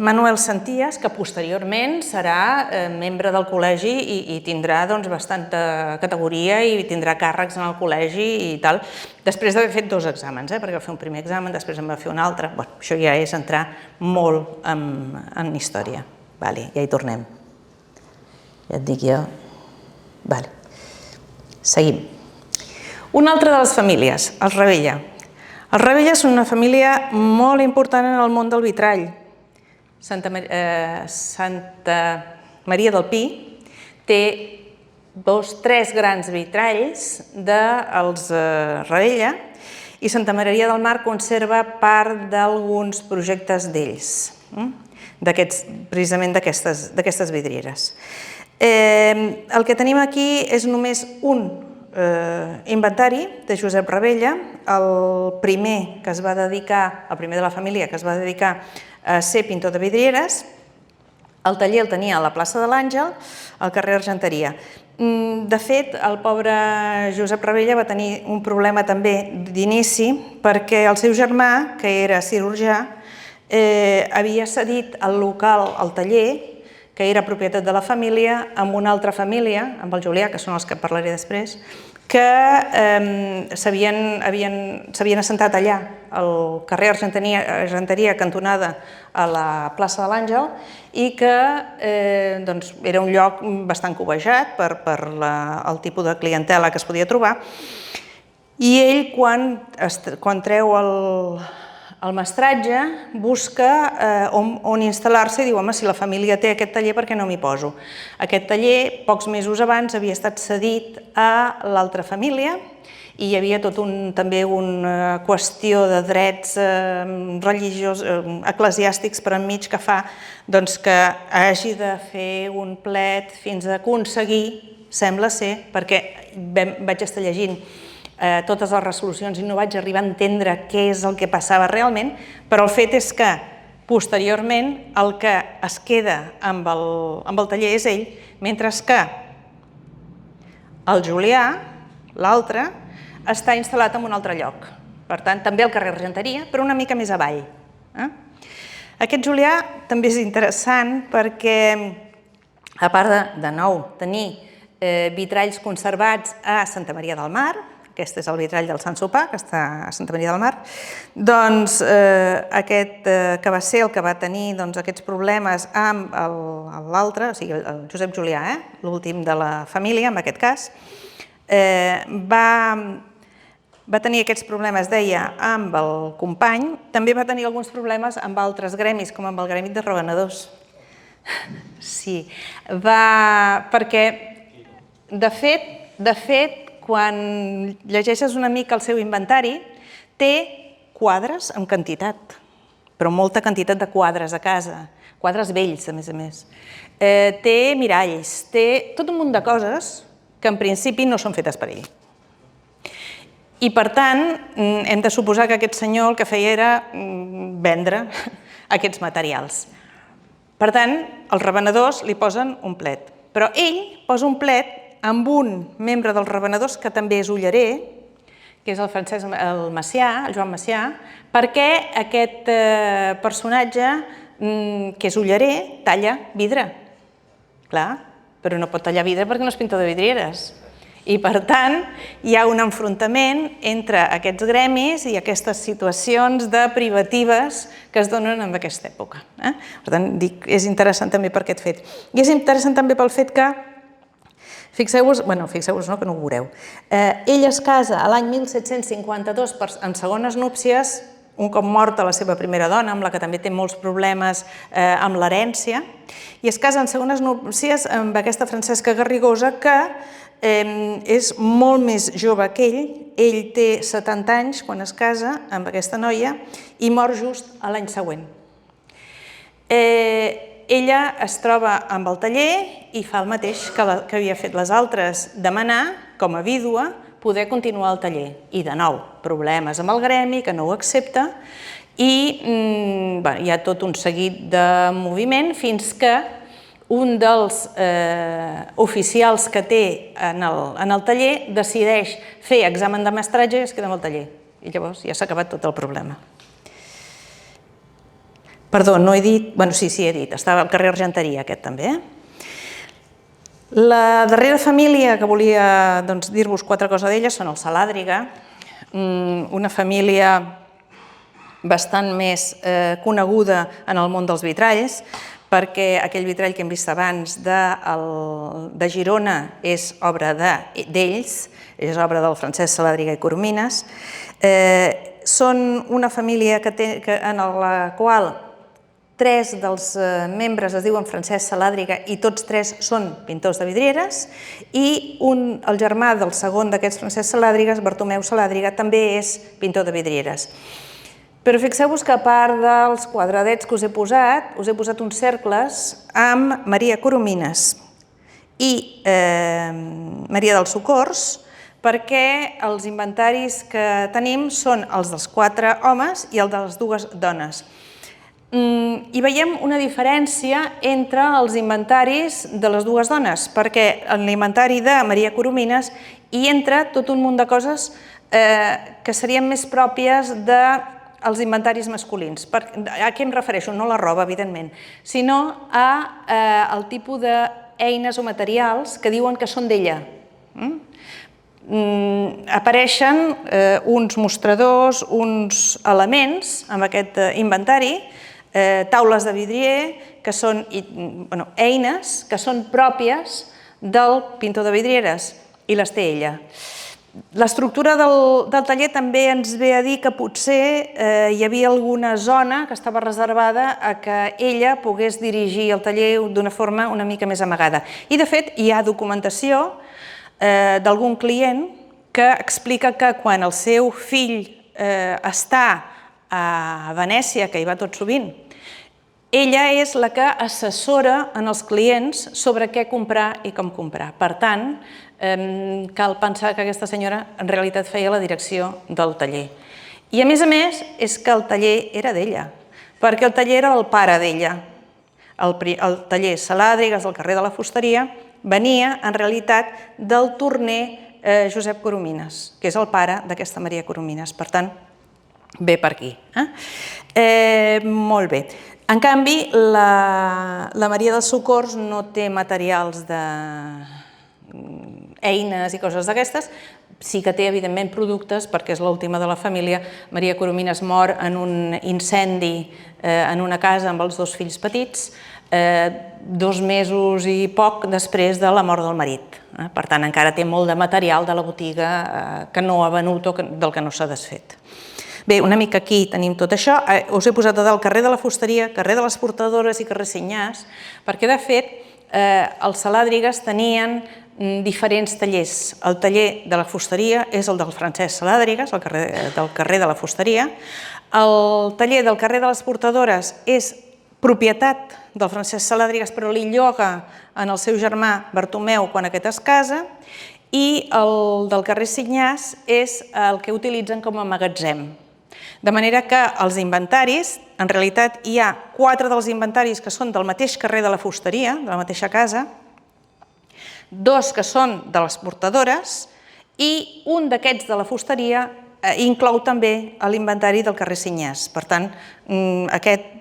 Manuel Santías, que posteriorment serà membre del col·legi i tindrà bastanta categoria i tindrà càrrecs en el col·legi i tal, després d'haver fet 2 exàmens, perquè va fer un primer examen, després en va fer un altre. Això ja és entrar molt en història. Ja hi tornem. Ja et dic jo. Seguim. Una altra de les famílies, els Ravella. Els Ravella són una família molt important en el món del vitrall. Santa Maria del Pi té 3 grans vitralls dels Ravella i Santa Maria del Mar conserva part d'alguns projectes d'ells, precisament d'aquestes vidrieres. El que tenim aquí és només un inventari de Josep Ravella, el primer que es va dedicar, el primer de la família que es va dedicar a ser pintor de vidrieres. El taller el tenia a la plaça de l'Àngel, al carrer Argenteria. De fet, el pobre Josep Ravella va tenir un problema també d'inici perquè el seu germà, que era cirurgià, havia cedit el local, el taller, que era propietat de la família, amb una altra família, amb el Julià, que són els que parlaré després, que s'havien assentat allà, al carrer Argenteria, cantonada a la plaça de l'Àngel, i que era un lloc bastant cobejat per el tipus de clientela que es podia trobar. I ell, quan treu el mestratge, busca on instal·lar-se i diu, home, si la família té aquest taller, per què no m'hi poso? Aquest taller, pocs mesos abans, havia estat cedit a l'altra família i hi havia també una qüestió de drets religiosos, eclesiàstics per enmig, que fa que hagi de fer un plet fins a aconseguir, sembla ser, perquè vaig estar llegint totes les resolucions i no vaig arribar a entendre què és el que passava realment, però el fet és que posteriorment el que es queda amb el taller és ell, mentre que el Julià, l'altre, està instal·lat en un altre lloc. Per tant, també al carrer Argenteria, però una mica més avall. Aquest Julià també és interessant perquè, a part de nou tenir vitralls conservats a Santa Maria del Mar, aquest és el vitrall del Sant Sopar, que està a Santa Maria del Mar, doncs aquest que va ser el que va tenir aquests problemes amb l'altre, o sigui, el Josep Julià, l'últim de la família, en aquest cas, va tenir aquests problemes, deia, amb el company, també va tenir alguns problemes amb altres gremis, com amb el gremi de revenedors. Sí, perquè, de fet, quan llegeixes una mica el seu inventari, té quadres amb quantitat, però molta quantitat de quadres a casa, quadres vells, a més. Té miralls, té tot un munt de coses que en principi no són fetes per ell. I per tant, hem de suposar que aquest senyor el que feia era vendre aquests materials. Per tant, els revenedors li posen un plet, però ell posa un plet amb un membre dels revenedors que també és ullerer, que és el Joan Macià, perquè aquest personatge, que és ullerer, talla vidre. Clar, però no pot tallar vidre perquè no és pintor de vidrieres. I, per tant, hi ha un enfrontament entre aquests gremis i aquestes situacions privatives que es donen en aquesta època. Per tant, dic, és interessant també per aquest fet. I és interessant també pel fet que, fixeu-vos no, que no ho veureu, ell es casa l'any 1752 en segones núpcies, un cop morta la seva primera dona, amb la que també té molts problemes amb l'herència, i es casa en segones núpcies amb aquesta Francesca Garrigosa, que és molt més jove que ell té 70 anys quan es casa amb aquesta noia i mor just l'any següent. Ella es troba amb el taller i fa el mateix que havia fet les altres, demanar, com a vídua, poder continuar el taller. I de nou, problemes amb el gremi, que no ho accepta, i hi ha tot un seguit de moviment fins que un dels oficials que té en el taller decideix fer examen de mestratge i es queda amb el taller. I llavors ja s'ha acabat tot el problema. Perdó, no he dit... Bueno, sí, he dit. Estava al carrer Argenteria, aquest també. La darrera família que volia dir-vos 4 coses d'ella són els Salàdriga, una família bastant més coneguda en el món dels vitralls, perquè aquell vitrall que hem vist abans de Girona és obra d'ells, és obra del Francesc Salàdriga i Coromines. Són una família en la qual 3 dels membres es diuen Francesc Salàdriga i tots 3 són pintors de vidrieres, i el germà del segon d'aquests Francesc Salàdrigues, Bartomeu Salàdriga, també és pintor de vidrieres. Però fixeu-vos que a part dels quadradets que us he posat uns cercles amb Maria Coromines i Maria dels Socors, perquè els inventaris que tenim són els dels 4 homes i els de les 2 dones. I veiem una diferència entre els inventaris de les 2 dones, perquè en l'inventari de Maria Coromines hi entra tot un munt de coses que serien més pròpies dels inventaris masculins. A què em refereixo? No a la roba, evidentment, sinó al tipus d'eines o materials que diuen que són d'ella. Apareixen uns mostradors, uns elements amb aquest inventari, taules de vidrier, que són eines que són pròpies del pintor de vidrieres, i les té ella. L'estructura del taller també ens ve a dir que potser hi havia alguna zona que estava reservada a que ella pogués dirigir el taller d'una forma una mica més amagada. I, de fet, hi ha documentació d'algun client que explica que quan el seu fill està a Venècia, que hi va tot sovint, ella és la que assessora als clients sobre què comprar i com comprar. Per tant, cal pensar que aquesta senyora en realitat feia la direcció del taller. I a més, és que el taller era d'ella, perquè el taller era el pare d'ella. El taller Salàdrigues del carrer de la Fusteria venia, en realitat, del torner Josep Coromines, que és el pare d'aquesta Maria Coromines. Per tant, ve per aquí. Molt bé. En canvi, la Maria dels Socors no té materials d'eines i coses d'aquestes, sí que té, evidentment, productes, perquè és l'última de la família. Maria Coromines mor en un incendi en una casa amb els 2 fills petits, 2 mesos i poc després de la mort del marit. Per tant, encara té molt de material de la botiga que no ha venut o del que no s'ha desfet. Bé, una mica aquí tenim tot això. Us he posat a dalt carrer de la Fusteria, carrer de les Portadores i carrer Sinyàs, perquè, de fet, els Salàdrigues tenien diferents tallers. El taller de la Fusteria és el del Francesc Salàdrigues, del carrer de la Fusteria. El taller del carrer de les Portadores és propietat del Francesc Salàdrigues, però li lloga en el seu germà Bartomeu quan aquest es casa, i el del carrer Sinyàs és el que utilitzen com a magatzem. De manera que els inventaris, en realitat hi ha 4 dels inventaris que són del mateix carrer de la Fusteria, de la mateixa casa, 2 que són de les Portadores, i un d'aquests de la Fusteria inclou també l'inventari del carrer Sinyàs. Per tant, aquest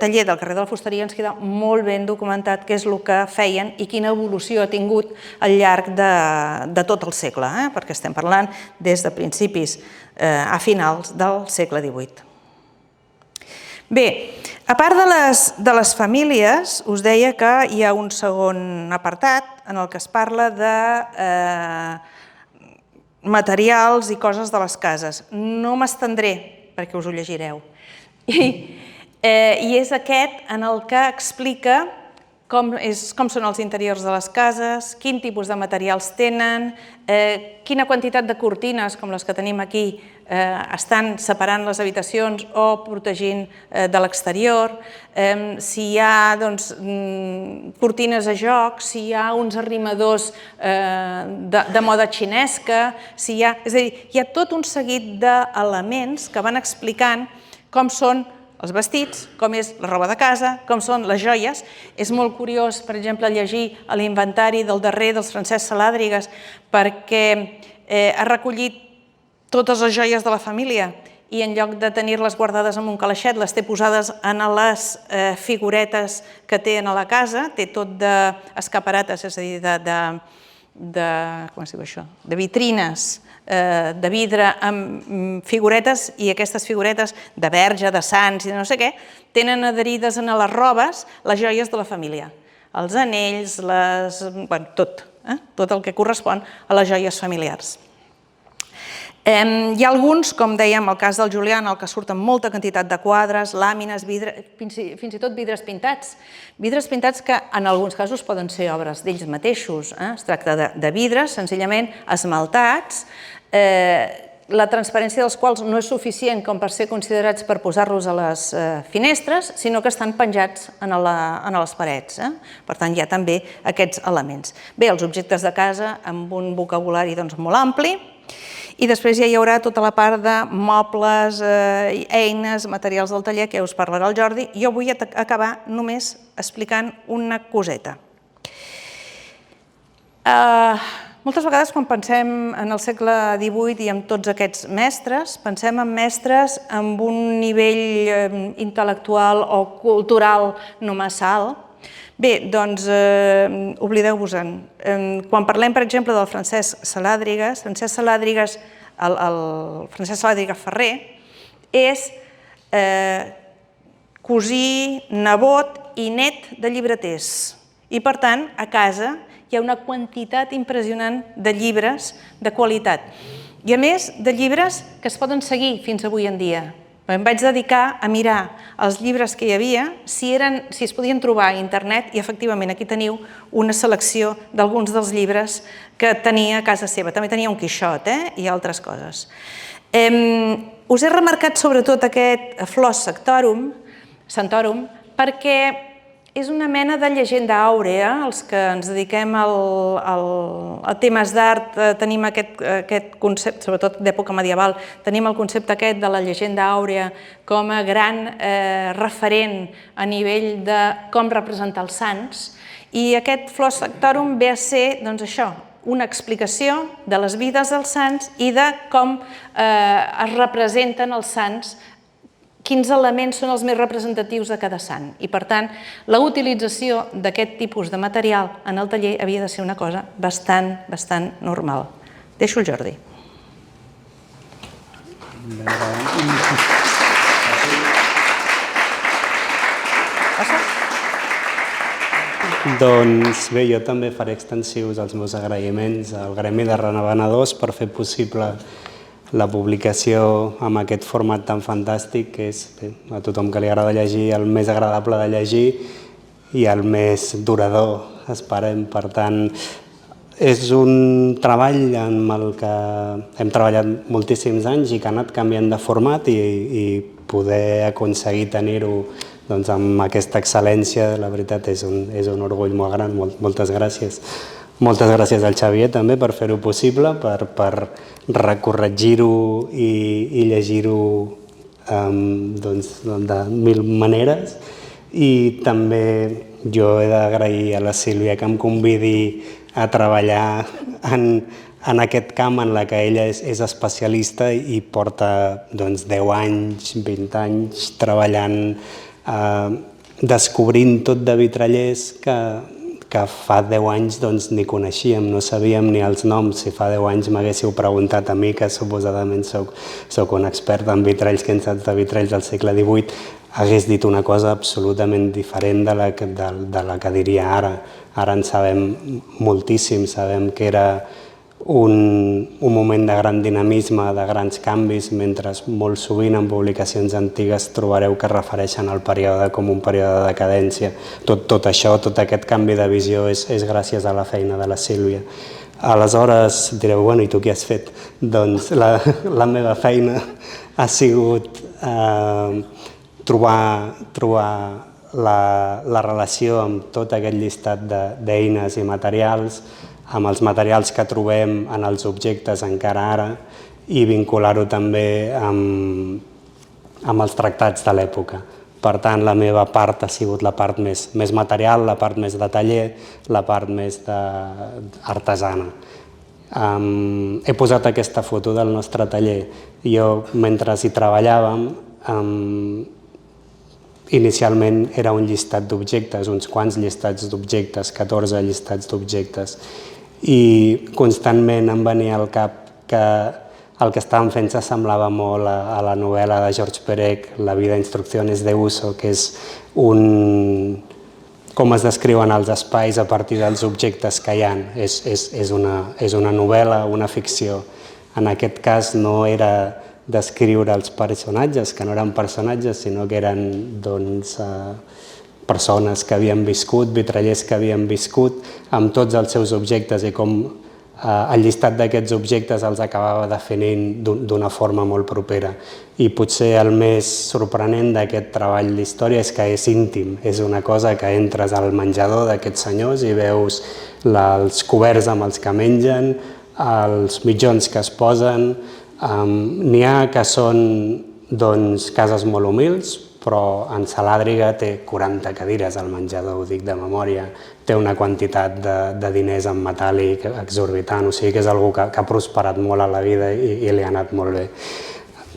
taller del carrer de la Fusteria ens queda molt ben documentat què és el que feien i quina evolució ha tingut al llarg de tot el segle, perquè estem parlant des de principis a finals del segle XVIII. Bé, a part de les famílies, us deia que hi ha un segon apartat en el que es parla de materials i coses de les cases. No m'estendré perquè us ho llegireu. I és aquest en el que explica com són els interiors de les cases, quin tipus de materials tenen, quina quantitat de cortines, com les que tenim aquí, estan separant les habitacions o protegint de l'exterior, si hi ha cortines a joc, si hi ha uns arrimadors de moda xinesca, és a dir, hi ha tot un seguit d'elements que van explicant com són els vestits, com és la roba de casa, com són les joies. És molt curiós, per exemple, llegir l'inventari del darrer dels Francesc Salàdrigues perquè ha recollit totes les joies de la família i en lloc de tenir-les guardades en un calaixet, les té posades en les figuretes que té a la casa, té tot d'escaparates, és a dir, com es diu això? De vitrines de vidre amb figuretes, i aquestes figuretes de verge, de sants i de no sé què, tenen adherides a les robes les joies de la família. Els anells, tot el que correspon a les joies familiars. Hi ha alguns, com dèiem, el cas del Julià, en el que surten molta quantitat de quadres, làmines, fins i tot vidres pintats. Vidres pintats que en alguns casos poden ser obres d'ells mateixos. Es tracta de vidres senzillament esmaltats, la transparència dels quals no és suficient com per ser considerats per posar-los a les finestres, sinó que estan penjats a les parets. Per tant, hi ha també aquests elements. Bé, els objectes de casa amb un vocabulari molt ampli, i després ja hi haurà tota la part de mobles, eines, materials del taller, que us parlarà el Jordi. Jo vull acabar només explicant una coseta. Moltes vegades quan pensem en el segle XVIII i en tots aquests mestres, pensem en mestres amb un nivell intel·lectual o cultural no massa alt. Bé, doncs oblideu-vos-en. Quan parlem, per exemple, del Francesc Salàdrigues, el Francesc Salàdrigues Ferrer és cosí, nebot i net de llibreters. I, per tant, a casa hi ha una quantitat impressionant de llibres de qualitat. I, a més, de llibres que es poden seguir fins avui en dia. Em vaig dedicar a mirar els llibres que hi havia, si es podien trobar a internet, i efectivament aquí teniu una selecció d'alguns dels llibres que tenia a casa seva. També tenia un Quixot i altres coses. Us he remarcat sobretot aquest Flos Sanctorum perquè és una mena de llegenda àurea. Els que ens dediquem a temes d'art tenim aquest concepte, sobretot d'època medieval, tenim el concepte aquest de la llegenda àurea com a gran referent a nivell de com representar els sants, i aquest Flos Sanctorum ve a ser, doncs això, una explicació de les vides dels sants i de com es representen els sants, quins elements són els més representatius de cada sant. I, per tant, la utilització d'aquest tipus de material en el taller havia de ser una cosa bastant normal. Deixo el Jordi. Doncs bé, jo també faré extensius els meus agraïments al Gremi de Revenedors per fer possible la publicació amb aquest format tan fantàstic, que és a tothom que li agrada llegir el més agradable de llegir i el més durador, esperem. Per tant, és un treball amb el que hem treballat moltíssims anys i que ha anat canviant de format, i poder aconseguir tenir-ho amb aquesta excel·lència, la veritat és un orgull molt gran. Moltes gràcies. Moltes gràcies al Xavier també per fer-ho possible, per recorregir-ho i llegir-ho de mil maneres. I també jo he d'agrair a la Sílvia que em convidi a treballar en aquest camp en la que ella és especialista i porta 10 anys, 20 anys treballant, descobrint tot de vitrallers que fa 10 anys ni coneixíem, no sabíem ni els noms. Si fa 10 anys m'haguéssiu preguntat a mi, que suposadament soc un expert en vitralls, que en saps de vitralls del segle XVIII, hagués dit una cosa absolutament diferent de la que diria ara. Ara en sabem moltíssim, sabem que era un moment de gran dinamisme, de grans canvis, mentre molt sovint en publicacions antigues trobareu que refereixen al període com un període de decadència. Tot això, tot aquest canvi de visió és gràcies a la feina de la Sílvia. Aleshores direu, bueno, i tu què has fet? Doncs la meva feina ha sigut trobar la relació amb tot aquest llistat d'eines i materials, amb els materials que trobem en els objectes encara ara i vincular-ho també amb els tractats de l'època. Per tant, la meva part ha sigut la part més material, la part més de taller, la part més artesana. He posat aquesta foto del nostre taller. Jo, mentre hi treballàvem, inicialment era un llistat d'objectes, uns quants llistats d'objectes, 14 llistats d'objectes, i constantment em venia al cap que el que estàvem fent s'assemblava molt a la novel·la de George Perec, La vida instrucciones de uso, que és com es descriuen els espais a partir dels objectes que hi ha. És una novel·la, una ficció. En aquest cas no era descriure els personatges, que no eren personatges, sinó que eren persones que havien viscut, vitrallers que havien viscut, amb tots els seus objectes, i com el llistat d'aquests objectes els acabava definint d'una forma molt propera. I potser el més sorprenent d'aquest treball d'història és que és íntim, és una cosa que entres al menjador d'aquests senyors i veus els coberts amb els que mengen, els mitjons que es posen. N'hi ha que són cases molt humils, però en Salàdriga té 40 cadires al menjador, ho dic de memòria, té una quantitat de diners en metàl·lic exorbitant, o sigui que és algú que ha prosperat molt a la vida i li ha anat molt bé.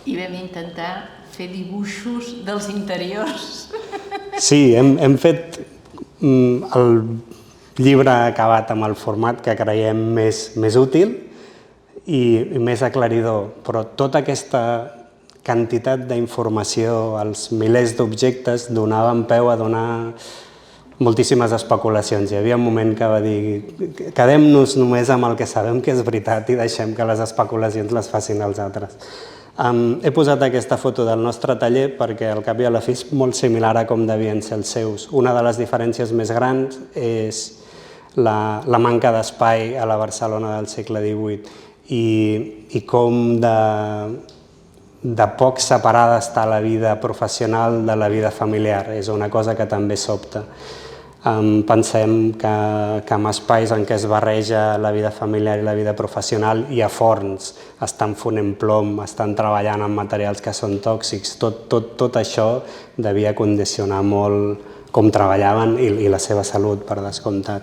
I vam intentar fer dibuixos dels interiors. Sí, hem fet el llibre acabat amb el format que creiem més útil i més aclaridor, però tota aquesta quantitat d'informació, els milers d'objectes, donaven peu a donar moltíssimes especulacions. Hi havia un moment que va dir quedem-nos només amb el que sabem que és veritat i deixem que les especulacions les facin els altres. He posat aquesta foto del nostre taller perquè al cap i a la fi és molt similar a com devien ser els seus. Una de les diferències més grans és la manca d'espai a la Barcelona del segle XVIII i com de poc separada està la vida professional de la vida familiar. És una cosa que també sobta. Pensem que en espais en què es barreja la vida familiar i la vida professional hi ha forns, estan fonent plom, estan treballant amb materials que són tòxics. Tot això devia condicionar molt com treballaven i la seva salut, per descomptat.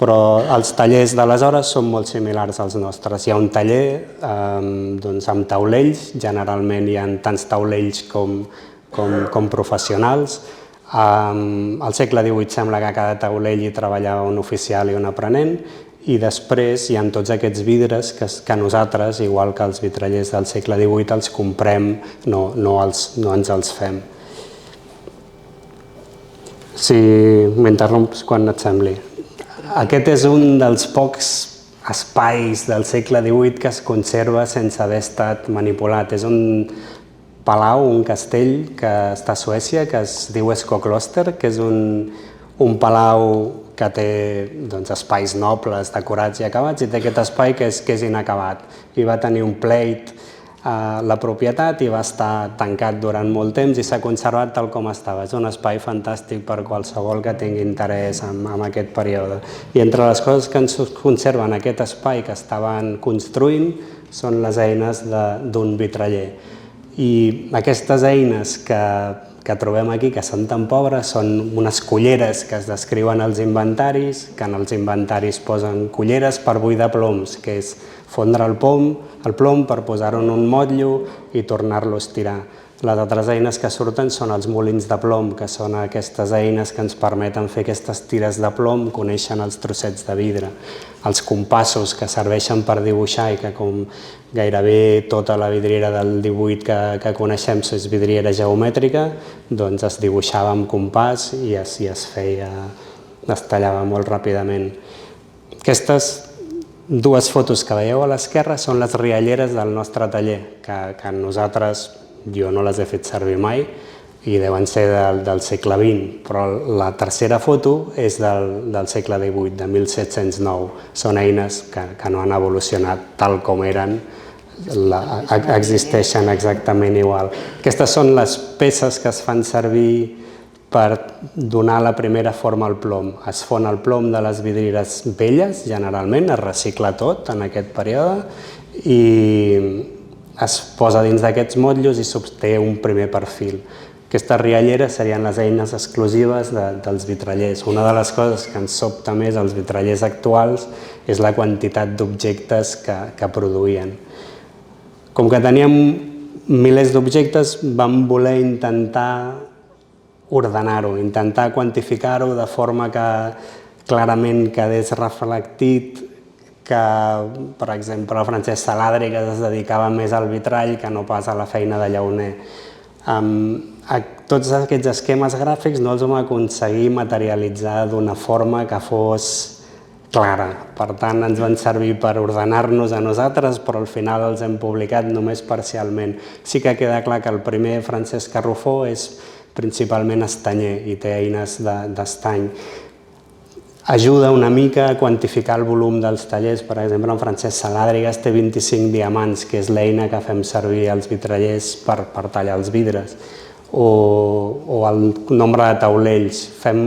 Però els tallers d'aleshores són molt similars als nostres. Hi ha un taller amb taulells, generalment hi ha tants taulells com professionals. Al segle XVIII sembla que a cada taulell hi treballava un oficial i un aprenent, i després hi ha tots aquests vidres que nosaltres, igual que els vitrallers del segle XVIII, els comprem, no ens els fem. Si m'interromps quan et sembli. Aquest és un dels pocs espais del segle XVIII que es conserva sense haver estat manipulat. És un palau, un castell que està a Suècia, que es diu Skokloster, que és un palau que té espais nobles, decorats i acabats, i té aquest espai que és inacabat. I va tenir un pleit a la propietat i va estar tancat durant molt temps i s'ha conservat tal com estava. És un espai fantàstic per qualsevol que tingui interès en aquest període. I entre les coses que ens conserven aquest espai que estaven construint són les eines d'un vitraller. I aquestes eines que trobem aquí, que són tan pobres, són unes culleres que es descriuen als inventaris, que en els inventaris posen culleres per buidar ploms, que és fondre el plom per posar-ho en un motllo i tornar-lo a estirar. Les altres eines que surten són els molins de plom, que són aquestes eines que ens permeten fer aquestes tires de plom, coneixen els trossets de vidre. Els compassos que serveixen per dibuixar i que com gairebé tota la vidriera del 18 que coneixem és vidriera geomètrica, doncs es dibuixava amb compàs i es tallava molt ràpidament. Aquestes Dues fotos que veieu a l'esquerra són les rialleres del nostre taller, que nosaltres, jo no les he fet servir mai, i deuen ser del segle XX, però la tercera foto és del segle XVIII, de 1709. Són eines que no han evolucionat tal com eren, existeixen exactament igual. Aquestes són les peces que es fan servir per donar la primera forma al plom. Es fon el plom de les vidrieres velles, generalment, es recicla tot en aquest període i es posa dins d'aquests motllos i s'obté un primer perfil. Aquestes rialleres serien les eines exclusives dels vitrallers. Una de les coses que ens sobta més als vitrallers actuals és la quantitat d'objectes que produïen. Com que teníem milers d'objectes, vam voler intentar ordenar-ho, intentar quantificar-ho de forma que clarament quedés reflectit que, per exemple, el Francesc Salàdrigues es dedicava més al vitrall que no pas a la feina de llauner. Tots aquests esquemes gràfics no els vam aconseguir materialitzar d'una forma que fos clara. Per tant, ens van servir per ordenar-nos a nosaltres, però al final els hem publicat només parcialment. Sí que queda clar que el primer Francesc Carrufó és principalment estanyer i té eines d'estany. Ajuda una mica a quantificar el volum dels tallers. Per exemple, en Francesc Salàdrigues té 25 diamants, que és l'eina que fem servir als vitrallers per tallar els vidres. O el nombre de taulells. Fem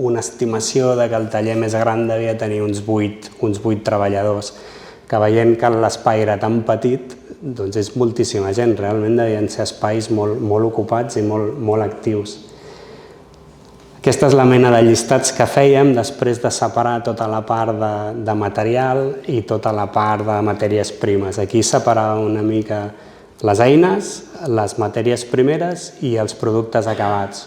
una estimació que el taller més gran devia tenir uns 8 treballadors, que veient que l'espai era tan petit, doncs és moltíssima gent, realment devien ser espais molt ocupats i molt actius. Aquesta és la mena de llistats que fèiem després de separar tota la part de material i tota la part de matèries primes. Aquí separava una mica les eines, les matèries primeres i els productes acabats.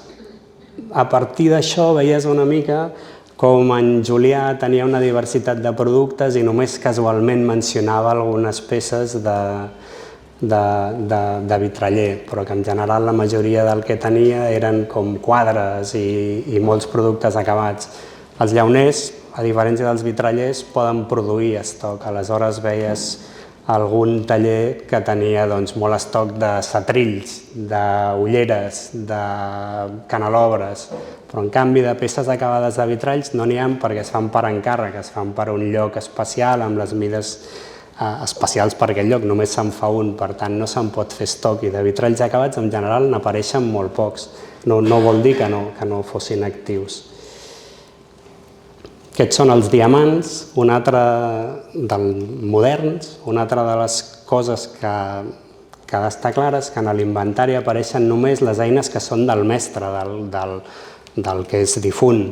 A partir d'això veies una mica com en Julià tenia una diversitat de productes i només casualment mencionava algunes peces de vitraller, però que en general la majoria del que tenia eren com quadres i molts productes acabats. Els llauners, a diferència dels vitrallers, poden produir estoc. Aleshores veies algun taller que tenia molt estoc de setrills, d'ulleres, de canelobres, però en canvi de peces acabades de vitralls no n'hi ha perquè es fan per encàrrec, es fan per un lloc especial amb les mides especials per aquell lloc, només se'n fa un, per tant no se'n pot fer estoc, i de vitralls acabats en general n'apareixen molt pocs. No vol dir que no fossin actius. Aquests són els diamants, un altre dels moderns. Una altra de les coses que ha d'estar clara és que en l'inventari apareixen només les eines que són del mestre, del que és difunt.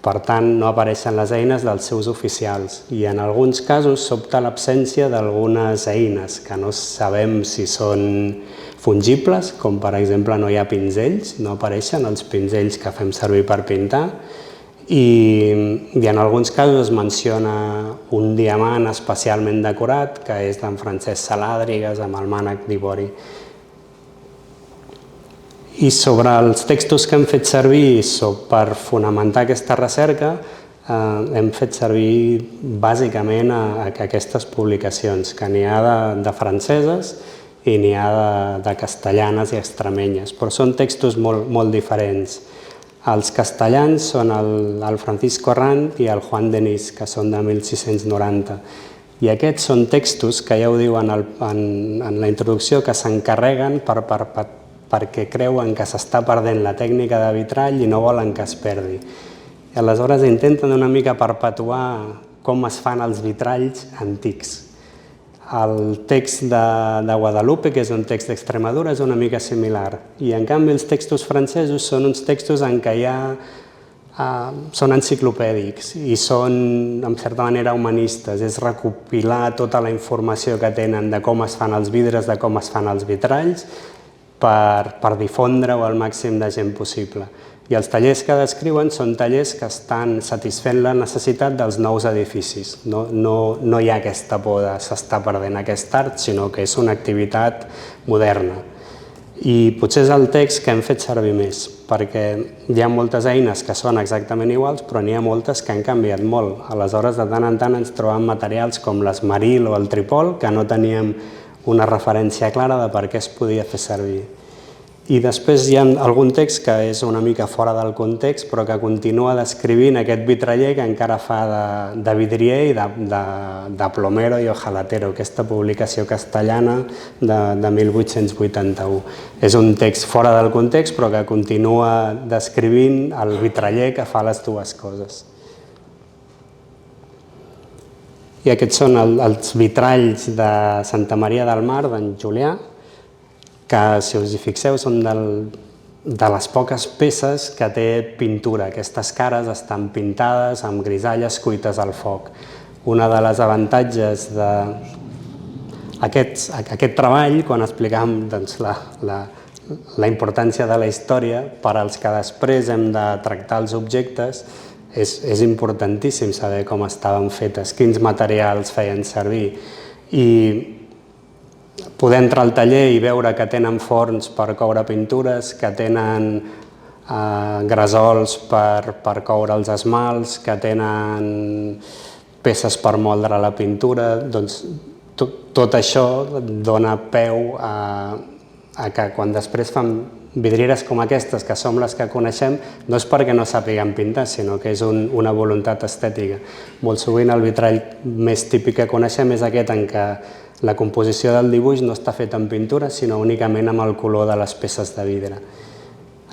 Per tant, no apareixen les eines dels seus oficials. I en alguns casos sobta l'absència d'algunes eines que no sabem si són fungibles, com per exemple no hi ha pinzells, no apareixen els pinzells que fem servir per pintar. I en alguns casos es menciona un diamant especialment decorat, que és d'en Francesc Salàdrigues amb el mànec d'ivori. I sobre els textos que hem fet servir per fonamentar aquesta recerca, hem fet servir bàsicament aquestes publicacions, que n'hi ha de franceses i n'hi ha de castellanes i extremenyes, però són textos molt diferents. Els castellans són el Francisco Arrant i el Juan Denis, que són de 1690. I aquests són textos que ja ho diu en la introducció, que s'encarreguen perquè creuen que s'està perdent la tècnica de vitrall i no volen que es perdi. I aleshores intenten una mica perpetuar com es fan els vitralls antics. El text de Guadalupe, que és un text d'Extremadura, és una mica similar. I en canvi els textos francesos són uns textos en què són enciclopèdics i són, en certa manera, humanistes. És recopilar tota la informació que tenen de com es fan els vidres, de com es fan els vitralls, per difondre-ho al màxim de gent possible. I els tallers que descriuen són tallers que estan satisfent la necessitat dels nous edificis. No hi ha aquesta por de s'està perdent aquest art, sinó que és una activitat moderna. I potser és el text que hem fet servir més, perquè hi ha moltes eines que són exactament iguals, però n'hi ha moltes que han canviat molt. Aleshores, de tant en tant ens trobem materials com l'esmeril o el tripol, que no teníem una referència clara de per què es podia fer servir. I després hi ha algun text que és una mica fora del context, però que continua descrivint aquest vitraller que encara fa de vidrier i de plomero i ojalatero, aquesta publicació castellana de 1881. És un text fora del context, però que continua descrivint el vitraller que fa les dues coses. I aquests són els vitralls de Santa Maria del Mar, d'en Julià, que, si us hi fixeu, són de les poques peces que té pintura. Aquestes cares estan pintades amb grisalles cuites al foc. Una de les avantatges d'aquest treball, quan explicàvem la importància de la història, per als que després hem de tractar els objectes, és importantíssim saber com estaven fetes, quins materials feien servir. I poder entrar al taller i veure que tenen forns per coure pintures, que tenen gresols per coure els esmalts, que tenen peces per moldre la pintura, doncs tot això dona peu a que quan després fan vidrieres com aquestes, que som les que coneixem, no és perquè no sàpiguen pintar, sinó que és una voluntat estètica. Molt sovint el vitrall més típic que coneixem és aquest en què la composició del dibuix no està feta en pintura, sinó únicament amb el color de les peces de vidre.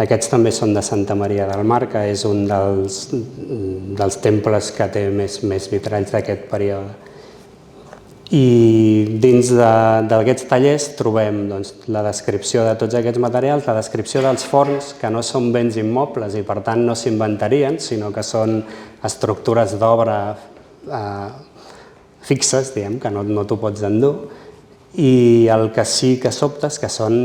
Aquests també són de Santa Maria del Mar, que és un dels temples que té més vitralls d'aquest període. I dins d'aquests tallers trobem la descripció de tots aquests materials, la descripció dels forns, que no són béns immobles i per tant no s'inventarien, sinó que són estructures d'obra fixes, diguem, que no t'ho pots endur. I el que sí que sobta és que són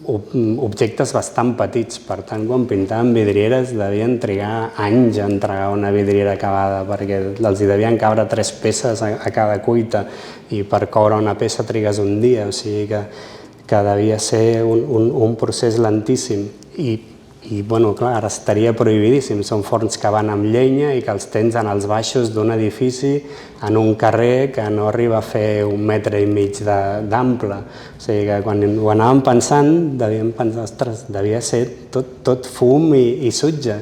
objectes bastant petits, per tant, quan pintaven vidrieres devien trigar anys a entregar una vidriera acabada, perquè els hi devien cabre 3 peces a cada cuita i per coure una peça trigues un dia, o sigui que devia ser un procés lentíssim. I bueno, clar, ara estaria prohibidíssim, són forns que van amb llenya i que els tens en els baixos d'un edifici en un carrer que no arriba a fer 1,5 metres d'ample. O sigui que quan ho anàvem pensant, devíem pensar, ostres, devia ser tot fum i sutge.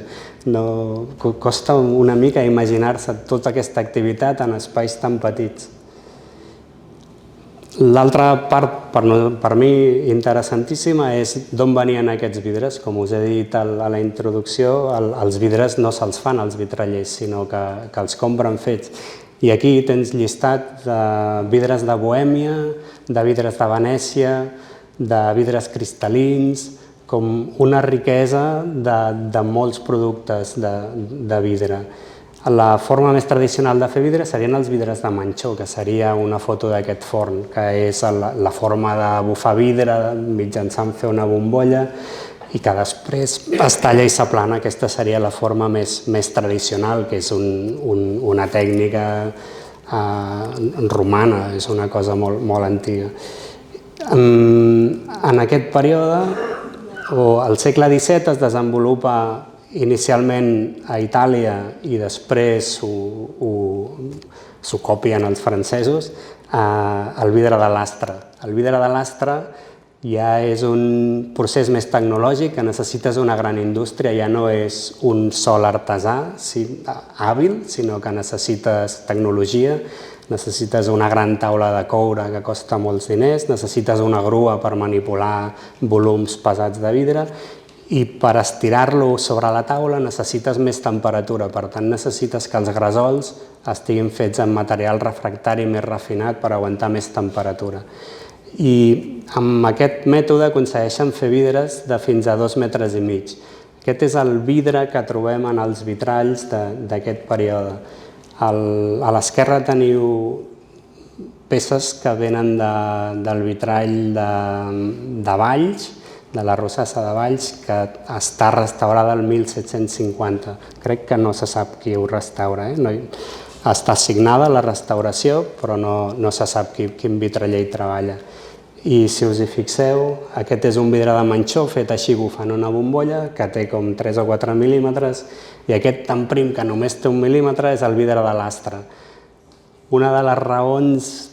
Costa una mica imaginar-se tota aquesta activitat en espais tan petits. L'altra part, per mi, interessantíssima és d'on venien aquests vidres. Com us he dit a la introducció, els vidres no se'ls fan als vitrallers, sinó que els compren fets. I aquí tens llistat de vidres de Bohèmia, de vidres de Venècia, de vidres cristal·lins, com una riquesa de molts productes de vidre. La forma més tradicional de fer vidre serien els vidres de manxó, que seria una foto d'aquest forn, que és la forma de bufar vidre mitjançant fer una bombolla i que després es talla i s'aplana. Aquesta seria la forma més tradicional, que és una tècnica romana, és una cosa molt antiga. En aquest període, al segle XVII, es desenvolupa inicialment a Itàlia i després s'ho copien els francesos, el vidre de lastre. El vidre de lastre ja és un procés més tecnològic, que necessites una gran indústria, ja no és un sol artesà hàbil, sinó que necessites tecnologia, necessites una gran taula de coure que costa molts diners, necessites una grua per manipular volums pesats de vidre, i per estirar-lo sobre la taula necessites més temperatura, per tant necessites que els gresols estiguin fets amb material refractari més refinat per aguantar més temperatura. I amb aquest mètode aconsegueixen fer vidres de fins a 2,5 metres. Aquest és el vidre que trobem en els vitralls d'aquest període. A l'esquerra teniu peces que venen del vitrall de Valls, de la Rosassa de Valls, que està restaurada el 1750. Crec que no se sap qui ho restaura. Està assignada la restauració, però no se sap quin vitraller hi treballa. I si us hi fixeu, aquest és un vidre de manxó fet així bufant una bombolla que té com 3 o 4 mil·límetres i aquest tan prim que només té 1 mil·límetre és el vidre de l'astre. Una de les raons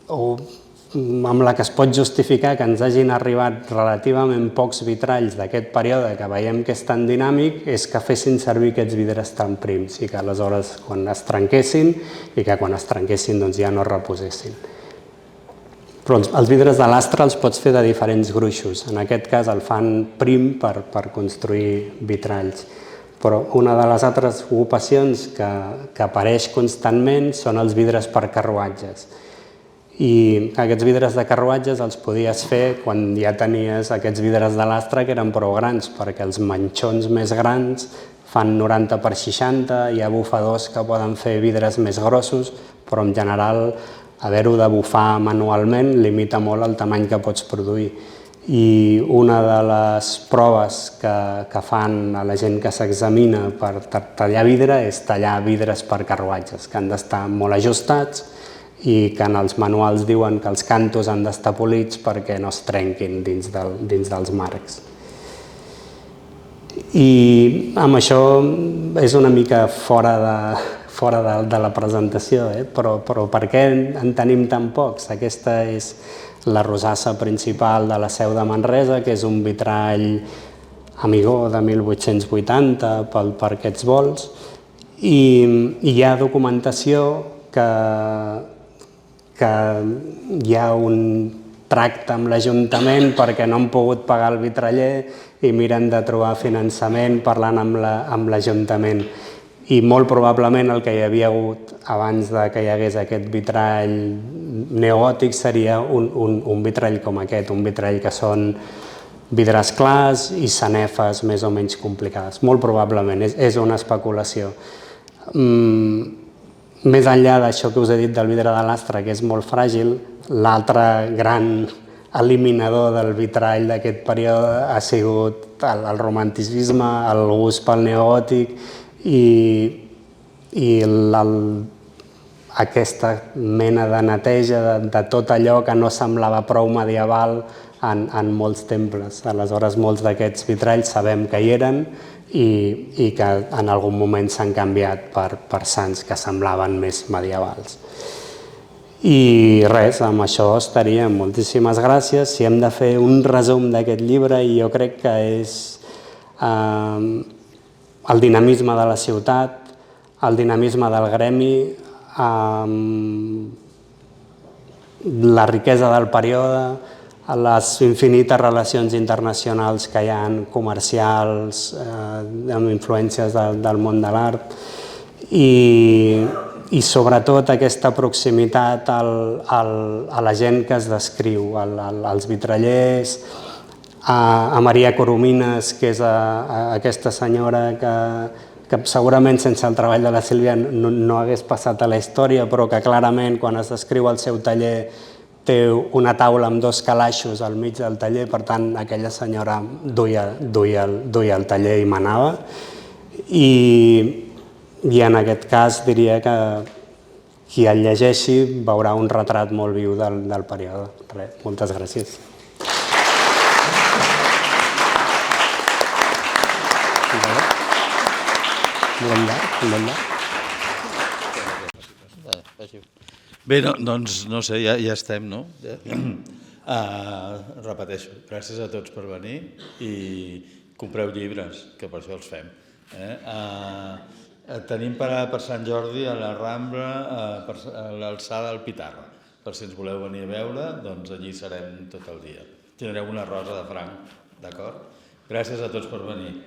amb la que es pot justificar que ens hagin arribat relativament pocs vitralls d'aquest període que veiem que és tan dinàmic és que fessin servir aquests vidres tan prims i que aleshores quan es trenquessin i que quan es trenquessin doncs ja no es reposessin. Però els vidres de l'astre els pots fer de diferents gruixos. En aquest cas el fan prim per construir vitralls. Però una de les altres ocupacions que apareix constantment són els vidres per carruatges. I aquests vidres de carruatges els podies fer quan ja tenies aquests vidres de l'astre que eren prou grans, perquè els manxons més grans fan 90 per 60, hi ha bufadors que poden fer vidres més grossos, però en general haver-ho de bufar manualment limita molt el tamany que pots produir. I una de les proves que fan a la gent que s'examina per tallar vidre és tallar vidres per carruatges, que han d'estar molt ajustats i que en els manuals diuen que els cantos han d'estar polits perquè no es trenquin dins dels marcs. I amb això és una mica fora de la presentació, però per què en tenim tan pocs? Aquesta és la rosassa principal de la Seu de Manresa, que és un vitrall Amigó de 1880 per aquests vols, i hi ha documentació que hi ha un tracte amb l'Ajuntament perquè no han pogut pagar el vitraller i miren de trobar finançament parlant amb l'Ajuntament. I molt probablement el que hi havia hagut abans que hi hagués aquest vitrall neogòtic seria un vitrall com aquest, un vitrall que són vidres clars i sanefes més o menys complicades. Molt probablement, és una especulació. Més enllà d'això que us he dit del vidre de l'astre, que és molt fràgil, l'altre gran eliminador del vitrall d'aquest període ha sigut el romanticisme, el gust pel neogòtic i aquesta mena de neteja de tot allò que no semblava prou medieval en molts temples. Aleshores, molts d'aquests vitralls sabem que hi eren i que en algun moment s'han canviat per sants que semblaven més medievals. I res, amb això estaria. Moltíssimes gràcies. Si hem de fer un resum d'aquest llibre, jo crec que és el dinamisme de la ciutat, el dinamisme del gremi, la riquesa del període, les infinites relacions internacionals que hi ha, comercials, amb influències del món de l'art, i sobretot aquesta proximitat a la gent que es descriu, als vitrallers, a Maria Coromines, que és aquesta senyora que segurament sense el treball de la Sílvia no hagués passat a la història, però que clarament quan es descriu el seu taller té una taula amb 2 calaixos al mig del taller, per tant aquella senyora duia el taller i manava. I en aquest cas diria que qui el llegeixi veurà un retrat molt viu del període. Moltes gràcies. Bé, doncs no sé, ja estem, no? Repeteixo, gràcies a tots per venir i compreu llibres, que per això els fem. Tenim per Sant Jordi a la Rambla, a l'alçada del Pitarra. Per si ens voleu venir a veure, doncs allí serem tot el dia. Tindreu una rosa de franc, d'acord? Gràcies a tots per venir.